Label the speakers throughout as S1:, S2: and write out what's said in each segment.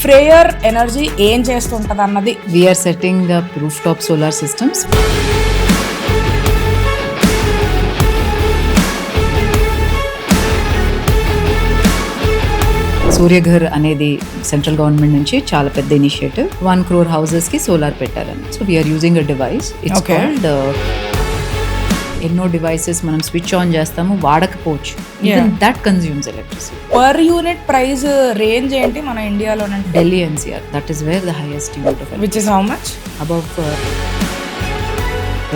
S1: ఫ్రేయర్ energy ఏం చేస్తుంటది అన్నది.
S2: We are setting up rooftop solar systems. Surya Ghar అనేది సెంట్రల్ గవర్నమెంట్ నుంచి చాలా పెద్ద ఇనిషియేటివ్. 1 crore houses కి సోలార్ పెట్టారని. So we are using a device. It's called ఎన్నో డివైసెస్ మనం స్విచ్ ఆన్ చేస్తాము, వాడకపోవచ్చు. Even that consumes electricity.
S1: Per unit price range ఏంటి మన ఇండియాలో?
S2: Delhi NCR, that is where the highest unit of
S1: which is how much?
S2: Above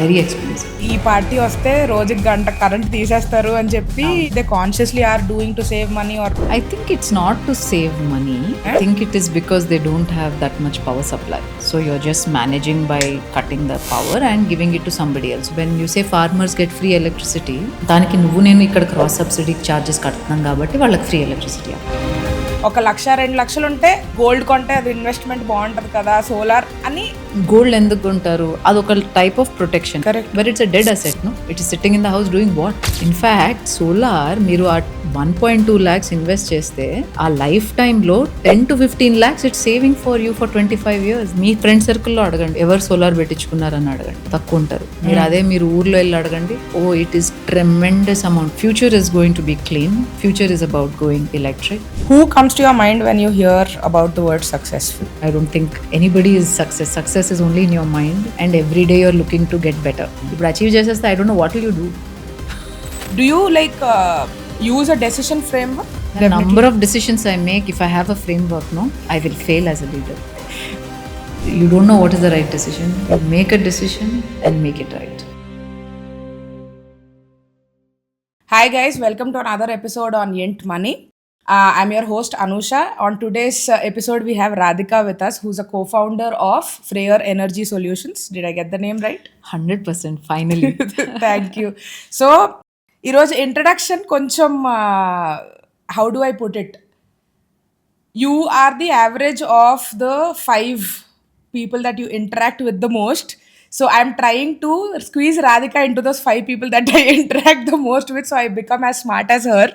S2: very expensive.
S1: ఈ party వస్తే రోజుకి గంట కరెంట్ తీసేస్తారు అని చెప్పి they consciously are doing to save money are?
S2: I think it's not to save money. I think it is because they don't have that much power supply. So you're just managing by cutting the power and giving it to somebody else. When you say farmers get free electricity, దానికి నువ్వు నేను ఇక్కడ cross subsidy charges కడుతున్నాం కాబట్టి వాళ్ళకి free electricity.
S1: 1-2 లక్షలు ఉంటే gold కొంటే అది ఇన్వెస్ట్మెంట్ బాగుంటది కదా సోలార్ అని.
S2: గోల్డ్ ఎందుకు కొంటారు? అదొక type of protection.
S1: Correct.
S2: But it's a dead asset. No, it is sitting in the house doing what? In fact solar మీరు ఆ 1.2 lakhs ఇన్వెస్ట్ చేస్తే ఆ లైఫ్ టైంలో 10 to 15 lakhs it's saving for you for 25 years. Me friend సర్కిల్లో అడగండి, ఎవరు solar పెట్టించుకున్నారని అడగండి, తక్కువ ఉంటారు. మీరు అదే మీరు ఊర్లో వెళ్ళి అడగండి, oh it is tremendous amount. Future is going to be clean. Future is about going electric.
S1: Who comes to your mind when you hear about the word successful?
S2: I don't think anybody is success. Success is only in your mind, and every day you're looking to get better. If you achieve just I don't know what will you do.
S1: Do you use a decision framework?
S2: The number of decisions I make, if I have a framework, no, I will fail as a leader. You don't know what is the right decision. You make a decision and make it right.
S1: Hi guys, welcome to another episode on Yint Money. I'm your host Anusha. On today's episode we have Radhika with us, who's a co-founder of Freyr Energy Solutions. Did I get the name right?
S2: 100% finally.
S1: Thank you. So ఈరోజు introduction కొంచెం how do I put it? You are the average of the 5 people that you interact with the most. So I'm trying to squeeze Radhika into those 5 people that I interact the most with, so I become as smart as her.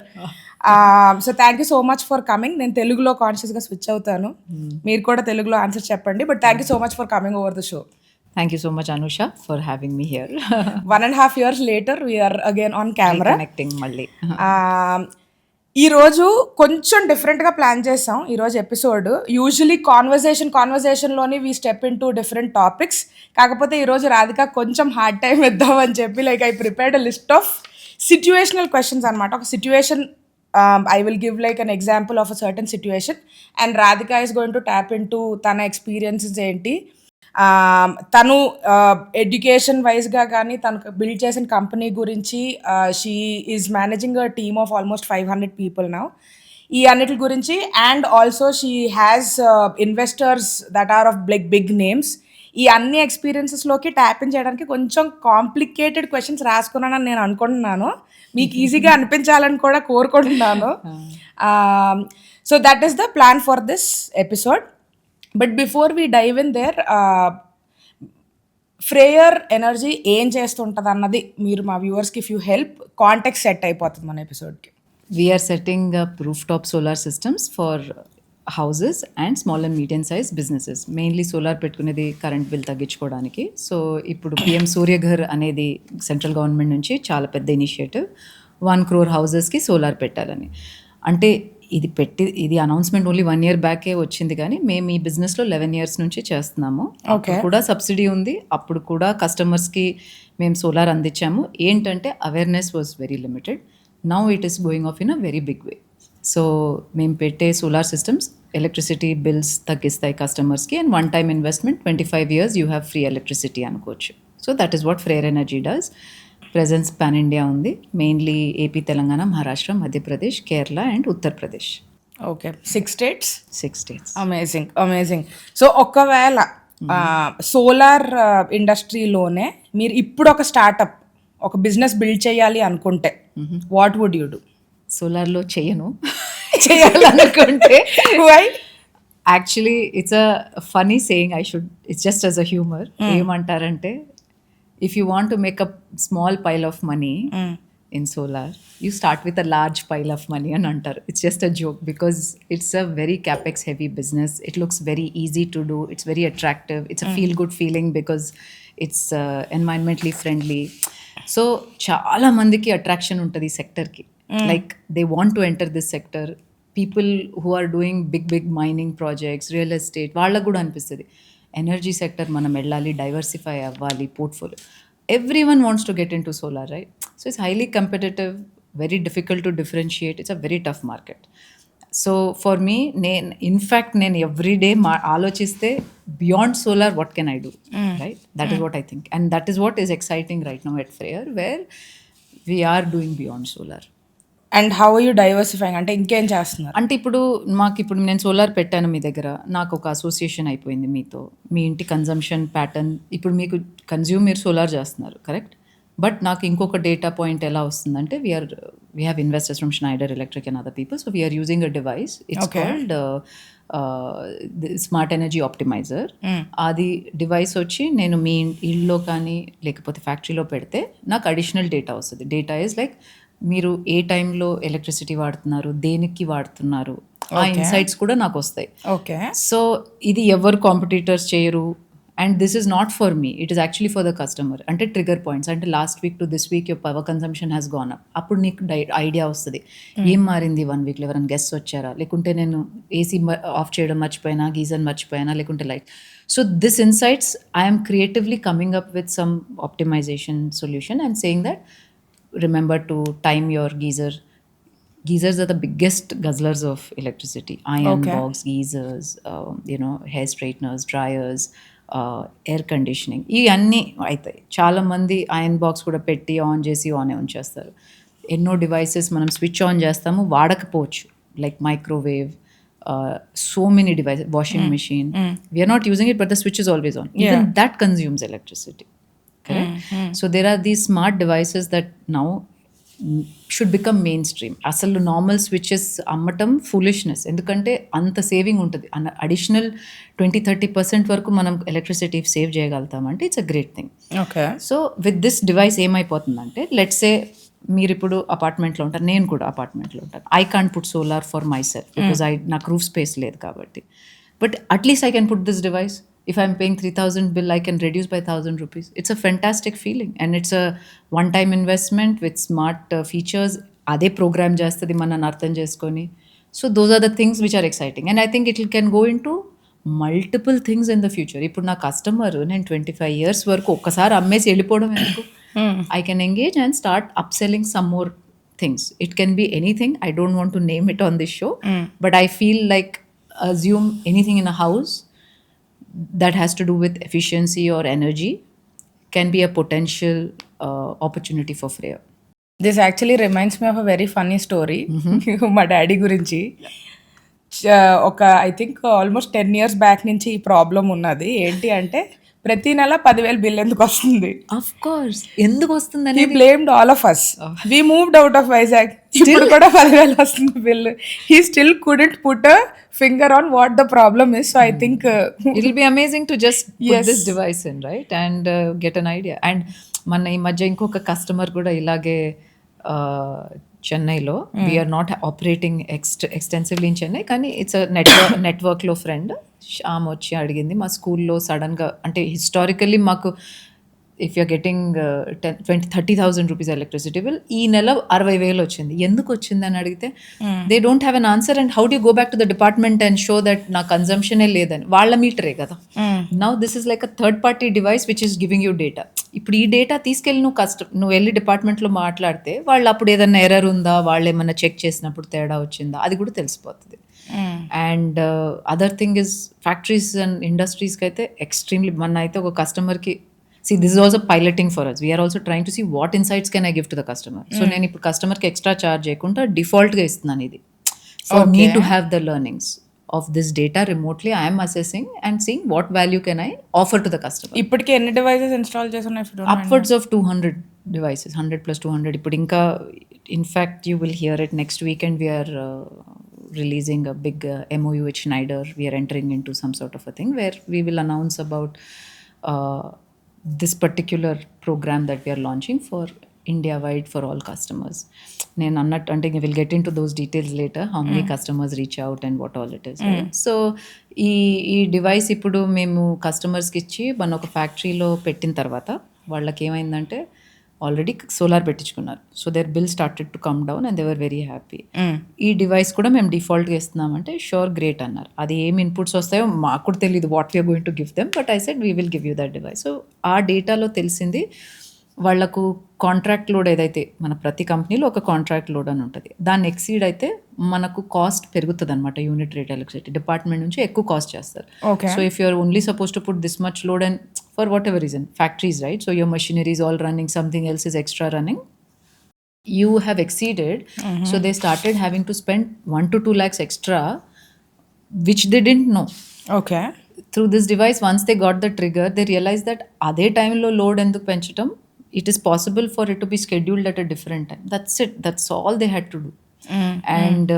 S1: So thank you so much for coming. నేను తెలుగులో కాన్షియస్గా switch అవుతాను, మీరు కూడా తెలుగులో answer చెప్పండి. But thank you so much for coming over the show.
S2: Thank you so much Anusha for having me here.
S1: 1.5 years later we are again on camera.
S2: Connecting మళ్ళీ.
S1: ఈరోజు కొంచెం డిఫరెంట్గా ప్లాన్ చేసాం ఈరోజు ఎపిసోడ్. యూజువలీ కాన్వర్జేషన్లోని we step in to different topics. కాకపోతే ఈరోజు రాధిక కొంచెం హార్డ్ టైం ఇద్దామని చెప్పి I prepared a list of situational questions అనమాట. ఒక situation, I will give an example of a certain situation and Radhika is going to tap into తన experiences ఏంటి, తను ఎడ్యుకేషన్ వైజ్గా కానీ తను బిల్డ్ చేసిన కంపెనీ గురించి. She is managing a team of almost 500 people now. ఈ అన్నిటి గురించి and also she has investors that are of big names. ఈ అన్ని ఎక్స్పీరియన్సెస్లోకి ట్యాప్ ఇన్ చేయడానికి కొంచెం కాంప్లికేటెడ్ క్వశ్చన్స్ రాసుకున్నానని నేను అనుకుంటున్నాను. మీకు ఈజీగా అనిపించాలని కూడా కోరుకుంటున్నాను. So that is the plan for this episode. But before we dive in there, Freyr energy ఏం చేస్తుంటుంది అన్నది మీరు మా వ్యూవర్స్కి if you help context set అయిపోతుంది మన ఎపిసోడ్కి.
S2: We are setting up rooftop solar systems for houses and small and medium sized businesses. Mainly solar పెట్టుకునేది కరెంట్ బిల్ తగ్గించుకోవడానికి. సో ఇప్పుడు పిఎం సూర్యఘర్ అనేది సెంట్రల్ గవర్నమెంట్ నుంచి చాలా పెద్ద ఇనిషియేటివ్. 1 crore houses-కి సోలార్ పెట్టాలని. అంటే ఇది అనౌన్స్మెంట్ ఓన్లీ 1 year బ్యాకే వచ్చింది, కానీ మేము ఈ బిజినెస్లో 11 years నుంచి చేస్తున్నాము. అప్పుడు కూడా సబ్సిడీ ఉంది, అప్పుడు కూడా కస్టమర్స్కి మేము సోలార్ అందించాము. ఏంటంటే awareness was very limited. Now it is going off in a very big way. So మేము పెట్టే సోలార్ సిస్టమ్స్ ఎలక్ట్రిసిటీ బిల్స్ తగ్గిస్తాయి కస్టమర్స్కి, and 1-time investment 25 years you have free electricity అనుకోవచ్చు. So that is what Freyr energy does. Presence pan India ఉంది, mainly AP, Telangana, Maharashtra, Madhya Pradesh, Kerala and Uttar Pradesh.
S1: Okay, 6 states.
S2: 6 states.
S1: Amazing. So ఒకవేళ solar ఇండస్ట్రీలోనే మీరు ఇప్పుడు ఒక startup, ఒక బిజినెస్ బిల్డ్ చేయాలి అనుకుంటే వాట్ వుడ్ యూ డూ?
S2: సోలార్లో చేయాలనుకుంటే actually it's a funny saying. It's just as a humour. ఏమంటారంటే, if you want to make a small pile of money, in solar, you start with a large pile of money and antar. It's just a joke because it's a very capex heavy business. It looks very easy to do. It's very attractive. It's a feel good feeling because it's environmentally friendly. So చాలా మందికి attraction ఉంటుంది ఈ సెక్టర్కి. Like they want to enter this sector. People who are doing big mining projects, real estate, వాళ్ళకు కూడా అనిపిస్తుంది energy sector మనం వెళ్ళాలి, డైవర్సిఫై అవ్వాలి portfolio. Everyone wants to get into solar, right? So it's highly competitive, very difficult to differentiate. It's a very tough market. So for me, in fact, నేను every day ఆలోచిస్తే beyond solar, what can I do? Right? That is what I think. And that is what is exciting right now at Freyr, where we are doing beyond solar.
S1: And how are you diversifying, అంటే ఇంకేం చేస్తున్నారు?
S2: అంటే ఇప్పుడు నేను solar పెట్టాను మీ దగ్గర, నాకు ఒక అసోసియేషన్ అయిపోయింది మీతో. మీ ఇంటి కన్జంప్షన్ ప్యాటర్న్ ఇప్పుడు మీకు మీరు సోలార్ చేస్తున్నారు, కరెక్ట్? బట్ నాకు ఇంకొక డేటా పాయింట్ ఎలా వస్తుందంటే we have investors from Schneider electric and other people. So we are using a device, it's called smart energy optimizer. అది డివైస్ వచ్చి నేను మీ ఇళ్ళలో కానీ లేకపోతే ఫ్యాక్టరీలో పెడితే నాకు అడిషనల్ డేటా వస్తుంది. డేటా ఈజ్ లైక్ మీరు ఏ టైంలో ఎలక్ట్రిసిటీ వాడుతున్నారు, దేనికి వాడుతున్నారు, ఆ ఇన్సైట్స్ కూడా నాకు వస్తాయి.
S1: ఓకే.
S2: సో ఇది ఎవరు కాంపిటీటర్స్ చేయరు. And this is not for me, it is actually for the customer. అంటే ట్రిగర్ పాయింట్స్, అంటే last week to this week your power consumption has gone up. అప్పుడు నీకు ఐడియా వస్తుంది ఏం మారింది 1 వీక్లో, ఎవరైనా గెస్ట్ వచ్చారా, లేకుంటే నేను ఏసీ ఆఫ్ చేయడం మర్చిపోయినా, గీజర్ మర్చిపోయినా, లేకుంటే light. So this insights I'm creatively coming up with some optimization solution and saying that remember to time your geyser. Geysers are the biggest guzzlers of electricity. Iron box geysers, hair straighteners, dryers, air conditioning. ఇవన్నీ అవుతాయి. చాలా మంది iron box కూడా పెట్టి on చేసి ఆనే ఉంచేస్తారు. ఎన్నో devices మనం స్విచ్ ఆన్ చేస్తాము, వాడకపోవచ్చు. Like microwave, so many devices, washing machine. We are not using it, but the switch is always on. Even that consumes electricity. Correct? So there are these smart devices that now should become mainstream. అసలు normal switches అమ్మటం ఫూలిష్నెస్, ఎందుకంటే అంత saving ఉంటుంది. Additional 20-30% వరకు మనం electricity save చేయగలుగుతామంటే it's a great thing.
S1: Okay.
S2: So with this device ఏమైపోతుందంటే, లెట్స్ సే మీరు ఇప్పుడు అపార్ట్మెంట్లో ఉంటారు, నేను కూడా అపార్ట్మెంట్లో ఉంటాను. I can't put solar for my self because నాకు రూఫ్ స్పేస్ లేదు కాబట్టి. But at least I can put this device. If I'm paying 3,000 bill, I can reduce by 1,000 rupees. It's a fantastic feeling, and it's a one-time investment with smart features. Ade program jastadi manana artham cheskoni. So those are the things which are exciting, and I think it can go into multiple things in the future. Ippudu na customer nen 25 years varaku okkasari ammesi elipodam enduku. I can engage and start upselling some more things. It can be anything. I don't want to name it on this show, but I feel like assume anything in a house that has to do with efficiency or energy can be a potential opportunity for Freyr.
S1: This actually reminds me of a very funny story. మా daddy గురించి ఒక I think almost 10 years back నుంచి ఈ problem ఉన్నది. ఏంటి అంటే ప్రతి నెల 10,000 బిల్ ఎందుకు వస్తుంది?
S2: Of course. ఎందుకు వస్తుందని
S1: he blamed all of us. We moved out of Vizag. ఇప్పుడు కూడా 10,000 వస్తుంది bill. He still couldn't put a finger on what the problem is. So I think
S2: it'll be amazing to just put this device in, right? And get an idea. And మన ఈ మధ్య ఇంకొక customer కూడా ఇలాగే చెన్నైలో, we're not operating extensively in Chennai, కానీ it's నెట్వర్క్లో friend ఆమె వచ్చి అడిగింది మా స్కూల్లో సడన్గా, అంటే హిస్టారికల్లీ మాకు if you're getting 30,000 rupees electricity bill, ఈ నెల 60,000 వచ్చింది. ఎందుకు వచ్చింది అని అడిగితే they don't have an answer. And how do go back to the department and show that నా కన్జంప్షనే లేదని? వాళ్ళ మీటరే కదా. Now this is like a third party device which is giving you data. ఇప్పుడు ఈ డేటా తీసుకెళ్ళి నువ్వు వెళ్ళి డిపార్ట్మెంట్లో మాట్లాడితే వాళ్ళు అప్పుడు ఏదైనా ఎర్రర్ ఉందా, వాళ్ళు ఏమన్నా చెక్ చేసినప్పుడు తేడా వచ్చిందా, అది కూడా తెలిసిపోతుంది. And other thing is factories and ఇండస్ట్రీస్కి అయితే ఎక్స్ట్రీమ్లీ, మన అయితే ఒక కస్టమర్కి see this is also piloting for us. We are also trying to see what insights can I give to the customer. So నేను ఇప్పుడు కస్టమర్కి ఎక్స్ట్రా చార్జ్ చేయకుండా డిఫాల్ట్గా ఇస్తున్నాను ఇది. For me to have the learnings of this data remotely, I am assessing and seeing what value can I offer to the customer.
S1: ఇప్పటికి ఎన్ని devices install చేస్తున్నారు?
S2: Upwards of 200 devices, 100 plus 200. ఇప్పుడు ఇంకా in fact you will hear it next weekend. We are releasing a big MOU with Schneider. We are entering into some sort of a thing where we will announce about this particular program that we are launching for India wide for all customers. నేను అన్నట్టు అంటే will get in to those details later, how many customers reach out and what all it is. So ఈ device ఇప్పుడు మేము కస్టమర్స్కి ఇచ్చి మన ఒక ఫ్యాక్టరీలో పెట్టిన తర్వాత వాళ్ళకి ఏమైందంటే ఆల్రెడీ సోలార్ పెట్టించుకున్నారు. So their bill started to come down and they were very happy. ఈ డివైస్ కూడా మేము డిఫాల్ట్గా ఇస్తున్నామంటే షూర్ గ్రేట్ అన్నారు. అది ఏం ఇన్పుట్స్ వస్తాయో మాకు కూడా తెలియదు what we're going to give them, but I said we will give you that device. So ఆ డేటాలో తెలిసింది వాళ్లకు కాంట్రాక్ట్ లోడ్ ఏదైతే మన ప్రతి కంపెనీలో ఒక కాంట్రాక్ట్ లోడ్ అని ఉంటుంది, దాన్ని ఎక్సీడ్ అయితే మనకు కాస్ట్ పెరుగుతుంది అనమాట. యూనిట్ రేట్ ఎలక్ట్రిసిటీ డిపార్ట్మెంట్ నుంచి ఎక్కువ కాస్ట్ చేస్తారు. So if you're only suppose to put this much load and for whatever reason factories, right, so your machinery is all running, something else is extra running, you have exceeded. So they started having to spend 1 to 2 lakhs extra, which they didn't know.
S1: Okay.
S2: Through this device, once they got the trigger, they realized that అదే టైంలో load ఎందుకు పెంచడం, it is possible for it to be scheduled at a different time. That's it. That's all they had to do. And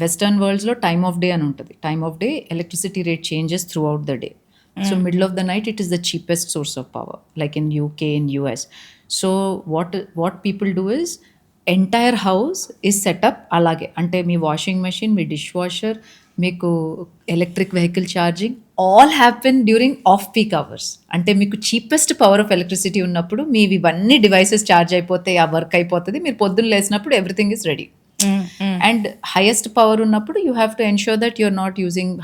S2: Western worlds లో time of day అని ఉంటుంది. Time of day electricity rate changes through out the day. So middle of the night, it is the cheapest source of power, like in UK, in US. So what people do is entire house is setup అలాగే. అంటే మీ washing machine, మీ dish washer, మీకు electric vehicle charging all happen during off peak hours. అంటే మీకు cheapest power of electricity ఉన్నప్పుడు మీవి ఇవన్నీ devices charge అయిపోతాయి, ఆ వర్క్ అయిపోతుంది. మీరు పొద్దున్న లేసినప్పుడు everything is ready. And highest power ఉన్నప్పుడు you have to ensure that you're not using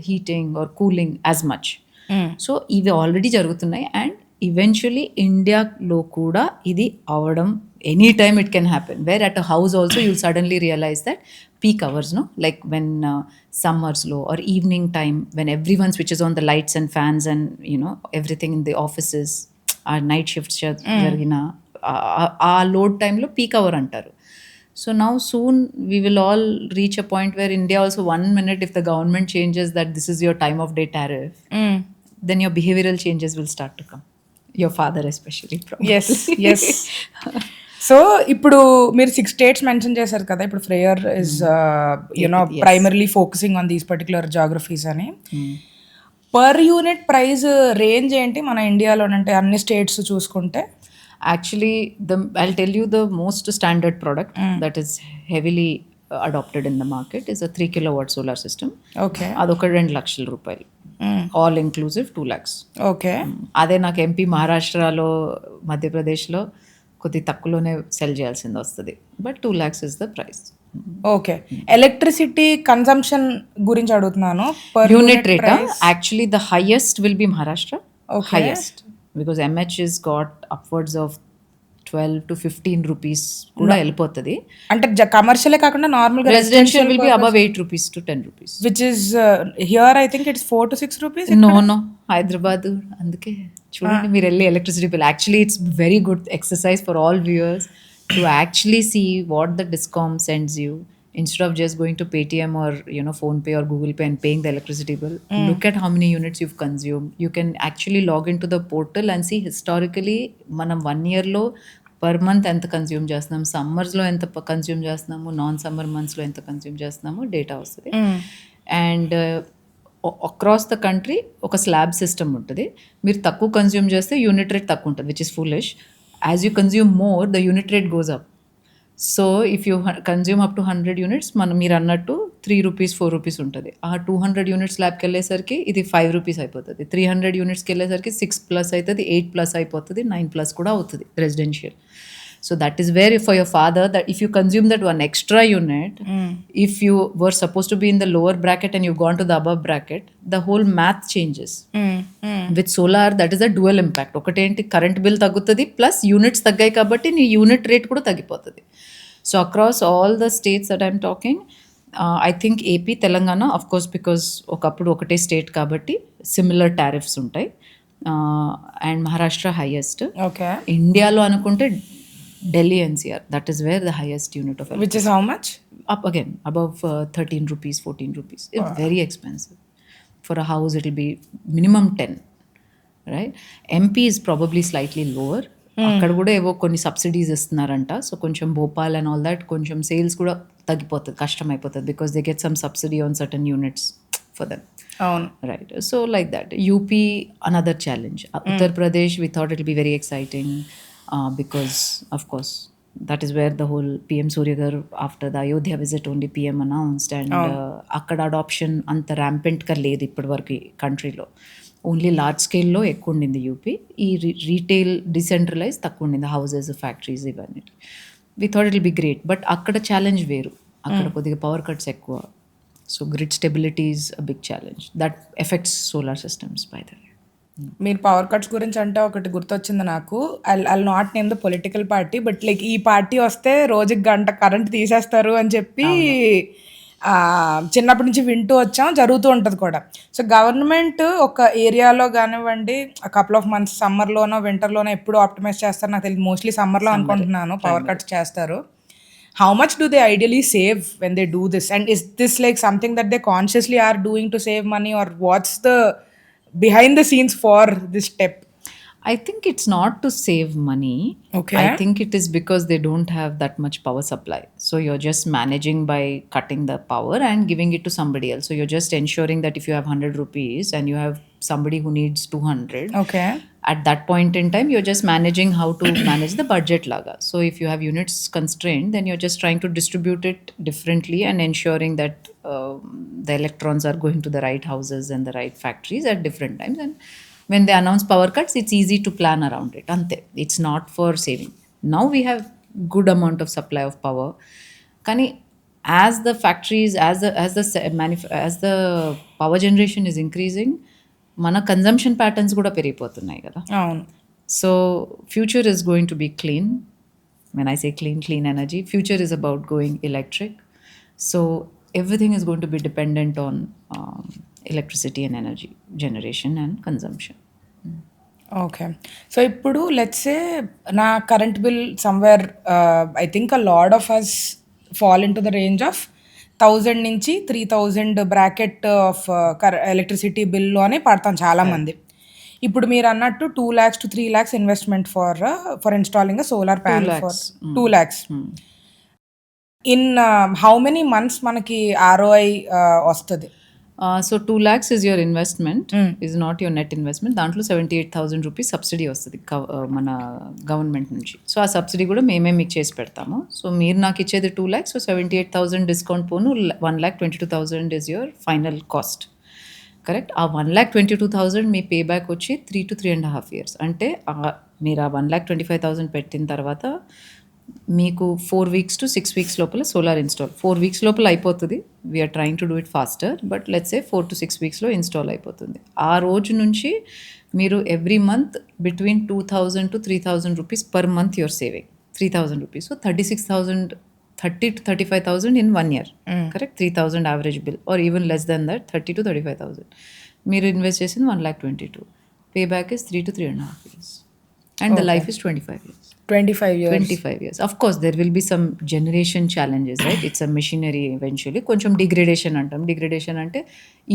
S2: heating or cooling as much. So ఇవి ఆల్రెడీ జరుగుతున్నాయి. అండ్ ఈవెన్చువలీ ఇండియాలో కూడా ఇది అవడం any time it can happen. Where at a house also you'll suddenly realise that peak hours, no, like when సమ్మర్స్లో or evening time when every one switches on the lights and fans and you know everything in the offices, ఆ night shifts జరిగిన ఆ load టైంలో peak hour అంటారు. So now soon we will all reach a point where India also 1 minute, if the government changes that this is your time of day tariff, then your behavioral changes will start to come. Your father especially probably.
S1: Yes. So ఇప్పుడు మీరు 6 states mention చేశారు కదా. ఇప్పుడు Freyr is primarily focusing on these particular geographies అని. Per unit price range ఏంటి మన ఇండియాలోనంటే అన్ని states చూసుకుంటే?
S2: Actually, I'll tell you the most standard product that is heavily adopted in the market is a 3 kilowatt solar system.
S1: Okay.
S2: అదొక 2 లక్షల రూపాయలు, all inclusive 2 lakhs.
S1: Okay.
S2: అదే నాకు ఎంపీ మహారాష్ట్రలో, మధ్యప్రదేశ్లో కొద్ది తక్కువలోనే సెల్ చేయాల్సింది వస్తుంది, but 2 lakhs is the price.
S1: Okay. Electricity consumption గురించి అడుగుతున్నాను.
S2: Unit rate actually the highest will be Maharashtra. Highest because MH has got upwards of 12 to 15 rupees కూడా వెళ్ళిపోతుంది.
S1: అంటే కమర్షియలే కాకుండా నార్మల్ గా
S2: residential will be above 8 rupees to 10 rupees,
S1: which is here I think it's 4 to 6 rupees.
S2: No Hyderabad. అందుకే చూడండి మీరు వెళ్ళి electricity bill, actually it's very good exercise for all viewers to actually see what the discom sends you. Instead of just going to Paytm or Phone Pay or Google Pay and paying the electricity bill, look at how many units you've consumed. You can actually log into the portal and see historically మనం 1 year లో per month ఎంత consume చేస్తున్నాము, సమ్మర్స్లో ఎంత consume చేస్తున్నాము, non summer మంత్స్లో ఎంత consume చేస్తున్నాము, data వస్తుంది. అండ్ అక్రాస్ ద కంట్రీ ఒక స్లాబ్ సిస్టమ్ ఉంటుంది. మీరు తక్కువ కన్జ్యూమ్ చేస్తే యూనిట్ రేట్ తక్కువ ఉంటుంది, which is foolish. As you consume more the unit rate goes up. So if you consume up to 100 units, మీరు అన్నట్టు 3 rupees 4 rupees ఉంటుంది. ఆ 200 units ల్యాబ్కి వెళ్ళేసరికి ఇది 5 rupees అయిపోతుంది. 300 unitsకి వెళ్ళేసరికి 6+ అవుతుంది, 8+ అయిపోతుంది, 9+ కూడా అవుతుంది residential. So that is wear for your father that if you consume that 1 extra unit, if you were supposed to be in the lower bracket and you've gone to the above bracket, the whole math changes. With solar that is a dual impact. ఒకటేంటి current bill తగ్గుతుంది, plus units తగ్గాయి కాబట్టి నీ unit rate కూడా తగ్గిపోతుంది. So across all the states that I'm talking, I think AP, Telangana of course because ఒకప్పుడు ఒకటే state కాబట్టి సిమిలర్ టారిఫ్స్ ఉంటాయి. And Maharashtra highest.
S1: ఓకే.
S2: ఇండియాలో అనుకుంటే Delhi NCR, that is where the highest unit of electricity.
S1: Which is how much?
S2: Up again, above 13 rupees, 14 rupees. It's very expensive. For a house, it will be minimum 10, right? MP is probably slightly lower. అక్కడ కూడా ఏవో కొన్ని subsidies ఇస్తున్నారంట. So కొంచెం Bhopal and all that కొంచెం sales కూడా తగ్గిపోతుంది, కష్టం అయిపోతుంది, because they get some subsidy on certain units for them.
S1: అవును,
S2: right. So like that. UP another challenge. Uttar Pradesh we thought it will be very exciting. Because of course That is where the whole PM Surya Gar, after the Ayodhya visit, only PM announced, and అక్కడ adoption అంత ర్యాంపెంట్గా లేదు ఇప్పటి వరకు కంట్రీలో. Only large స్కేల్లో ఎక్కువ ఉండింది UP. ఈ రీటైల్ డిసెంట్రలైజ్ తక్కువ ఉండింది, హౌసెస్, ఫ్యాక్టరీస్ ఇవన్నీ. We thought it will be great, but అక్కడ ఛాలెంజ్ వేరు. అక్కడ కొద్దిగా పవర్ కట్స్ ఎక్కువ. So grid stability is a big challenge that affects solar systems by the way.
S1: మీరు పవర్ కట్స్ గురించి అంటే ఒకటి గుర్తొచ్చింది నాకు. I not name the political party, but like ఈ పార్టీ వస్తే రోజుకి గంట కరెంట్ తీసేస్తారు అని చెప్పి చిన్నప్పటి నుంచి వింటూ వచ్చాం, జరుగుతూ ఉంటుంది కూడా. సో గవర్నమెంట్ ఒక ఏరియాలో కానివ్వండి, కపుల్ ఆఫ్ మంత్స్ సమ్మర్లోనో వింటర్లోనో ఎప్పుడు ఆప్టిమైజ్ చేస్తారు నాకు తెలియదు, మోస్ట్లీ సమ్మర్లో అనుకుంటున్నాను పవర్ కట్స్ చేస్తారు. How much do they ideally save when they do this? And is this like something that they consciously are doing to save money, or what's the behind the scenes for this step?
S2: I think it's not to save money.
S1: Okay.
S2: I think it is because they don't have that much power supply. So you're just managing by cutting the power and giving it to somebody else. So you're just ensuring that if you have 100 rupees and you have somebody who needs 200,
S1: Okay.
S2: at that point in time you're just managing how to manage the budget laga. So if you have units constrained, then you're just trying to distribute it differently and ensuring that the electrons are going to the right houses and the right factories at different times. And when they announce power cuts, it's easy to plan around it. Ante, it's not for saving. Now we have good amount of supply of power. Kani as the factories, as the power generation is increasing, mana consumption patterns kuda perigipotunnayi kada.
S1: అవును.
S2: So future is going to be clean. When I say clean energy, future is about going electric. So everything is going to be dependent on electricity and energy generation and consumption.
S1: Okay. So ఇప్పుడు let's say నా current bill somewhere, I think a lot of us fall into the range of 1000 నుంచి 3000 bracket of electricity బిల్లోనే పడతాం చాలామంది. ఇప్పుడు మీరు అన్నట్టు 2 lakhs to 3 lakhs investment for installing a solar panel for 2 lakhs. In how many months మనకి ROI వస్తుంది?
S2: So 2 lakhs is your investment, is not your net investment. దాంట్లో 78,000 rupees subsidy వస్తుంది మన గవర్నమెంట్ నుంచి. సో ఆ సబ్సిడీ కూడా మేమే మీకు చేసి పెడతాము. సో మీరు నాకు ఇచ్చేది 2 lakhs, so 78,000 discount phone 1,22,000 is your final cost. Correct. ఆ 1,22,000 మీ పే బ్యాక్ వచ్చి 3 to 3.5 years. అంటే మీరు ఆ 1,25,000 పెట్టిన తర్వాత మీకు 4 weeks to 6 weeks లోపల సోలార్ ఇన్స్టాల్. 4 weeks లోపల అయిపోతుంది. We're trying to do it faster, but let's say 4 to 6 weeksలో ఇన్స్టాల్ అయిపోతుంది. ఆ రోజు నుంచి మీరు every month between 2,000 to 3,000 rupees per month your saving. 3,000 rupees, so 36,000, 30 to 35,000 in 1 year. Correct. 3,000 average bill, or even less than that 30 to 35,000. మీరు invest చేసింది 1,22,000. Pay back is 3 to 3.5 years. And the life is 25 years.
S1: 25 years.
S2: 25 years. Of course, there will be some generation challenges, right? It's a machinery eventually. కొంచెం degradation అంటాం. Degradation అంటే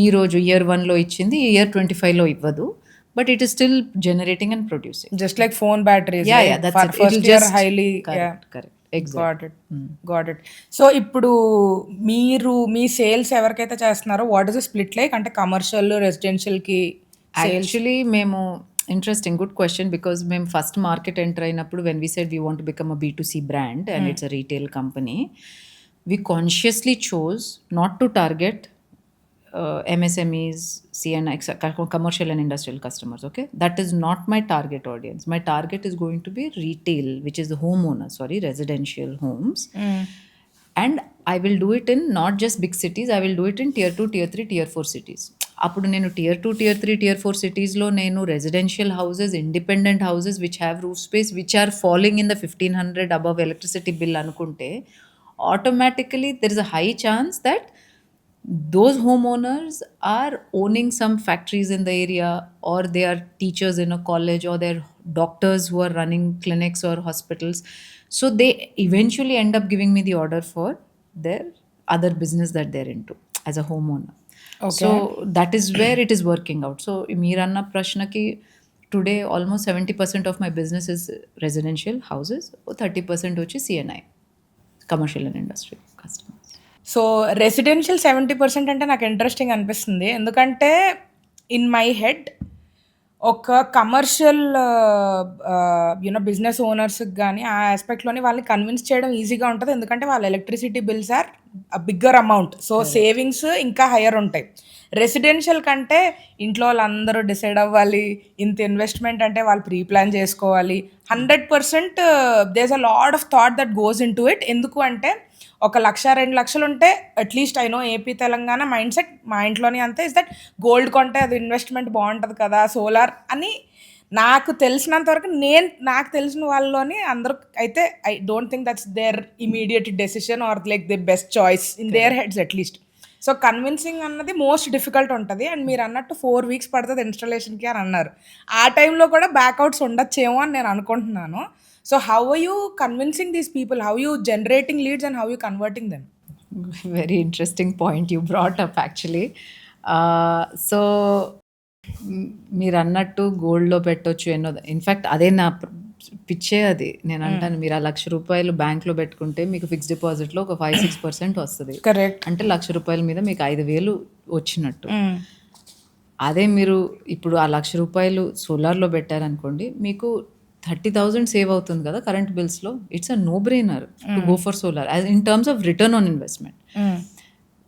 S2: ఈ రోజు year 1లో ఇచ్చింది year 25లో ఇవ్వదు, but it is still generating and producing.
S1: Just like phone batteries.
S2: Yeah,
S1: right?
S2: yeah, that's it.
S1: First
S2: It'll
S1: year
S2: just
S1: highly.
S2: correct. Exactly.
S1: Got it. So ఇప్పుడు మీరు మీ sales ఎవరికైతే చేస్తున్నారో what is the split like? అంటే commercial, రెసిడెన్షియల్కి
S2: actually మేము interesting, good question, because మేము first market enter అయినప్పుడు when we said we want to become a B2C brand and it's a retail company, we consciously chose not to target MSMEs, CNI, commercial and industrial customers. Okay, that is not my target audience. My target is going to be retail, which is the homeowners, residential homes. And I will do it in not just big cities, I will do it in tier 2, tier 3, tier 4 cities. అప్పుడు నేను tier 2, tier 3, tier 4 సిటీస్లో నేను residential houses, independent houses which have roof space which are following in the 1,500 above electricity bill అనుకుంటే automatically there is a high chance that those homeowners are owning some factories in the area, or they are teachers in a college, or they're doctors who are running clinics or hospitals. So they eventually end up giving me the order for their other business that they're into as a homeowner. Okay. So that is where it is working out. So Meeranna Prashnaki, today almost 70% of my business is residential houses, 30% which is CNI, commercial and industrial customers.
S1: So residential 70% అంటే నాకు interesting అనిపిస్తుంది. ఎందుకంటే in my head ఒక commercial business ఓనర్స్‌కి గాని ఆ ఆస్పెక్ట్‌లోని వాళ్ళని convince చేయడం ఈజీగా ఉంటది. ఎందుకంటే వాళ్ళ electricity bills are bigger amount. So, savings ఇంకా హైయర్ ఉంటాయి. రెసిడెన్షియల్ కంటే ఇంట్లో వాళ్ళందరూ డిసైడ్ అవ్వాలి. ఇంత ఇన్వెస్ట్‌మెంట్ అంటే వాళ్ళు ప్రీ ప్లాన్ చేసుకోవాలి. 100% there is a lot of thought that goes into it. ఎందుకు అంటే ఒక 1,00,000, 2,00,000 ఉంటే at least I know AP, Telangana mindset మా ఇంట్లోని అంతే ఇస్ దట్ గోల్డ్ కొంటే అది ఇన్వెస్ట్‌మెంట్ బావుంటది కదా! సోలార్ అని నాకు తెలిసినంత వరకు నాకు తెలిసిన వాళ్ళలోని అందరూ అయితే I don't think that's their immediate decision or like the best choice in their heads at least. So, convincing అన్నది మోస్ట్ డిఫికల్ట్ ఉంటది. అండ్ మీరన్నట్టు 4 వీక్స్ పడతది ఇన్‌స్టాలేషన్‌కి అని అన్నారు. ఆ టైంలో కూడా బ్యాకౌట్స్ ఉండొచ్చేమో అని నేను అనుకుంటున్నాను. So, how are you convincing these people? How you generating leads and how you converting them?
S2: Very interesting point you brought up actually. So మీరు అన్నట్టు గోల్డ్లో పెట్టొచ్చు ఎన్నో, ఇన్ఫ్యాక్ట్ అదే నా పిచ్చే అది. నేను అంటాను మీరు ఆ ₹1,00,000 బ్యాంక్లో పెట్టుకుంటే మీకు ఫిక్స్డ్ డిపాజిట్లో ఒక 5-6% వస్తుంది.
S1: కరెక్ట్.
S2: అంటే ₹1,00,000 మీద మీకు 5,000 వచ్చినట్టు. అదే మీరు ఇప్పుడు ఆ ₹1,00,000 సోలార్లో పెట్టారనుకోండి, మీకు 30,000 సేవ్ అవుతుంది కదా కరెంట్ బిల్స్లో. It's a no brainer to go for solar in terms of return on investment.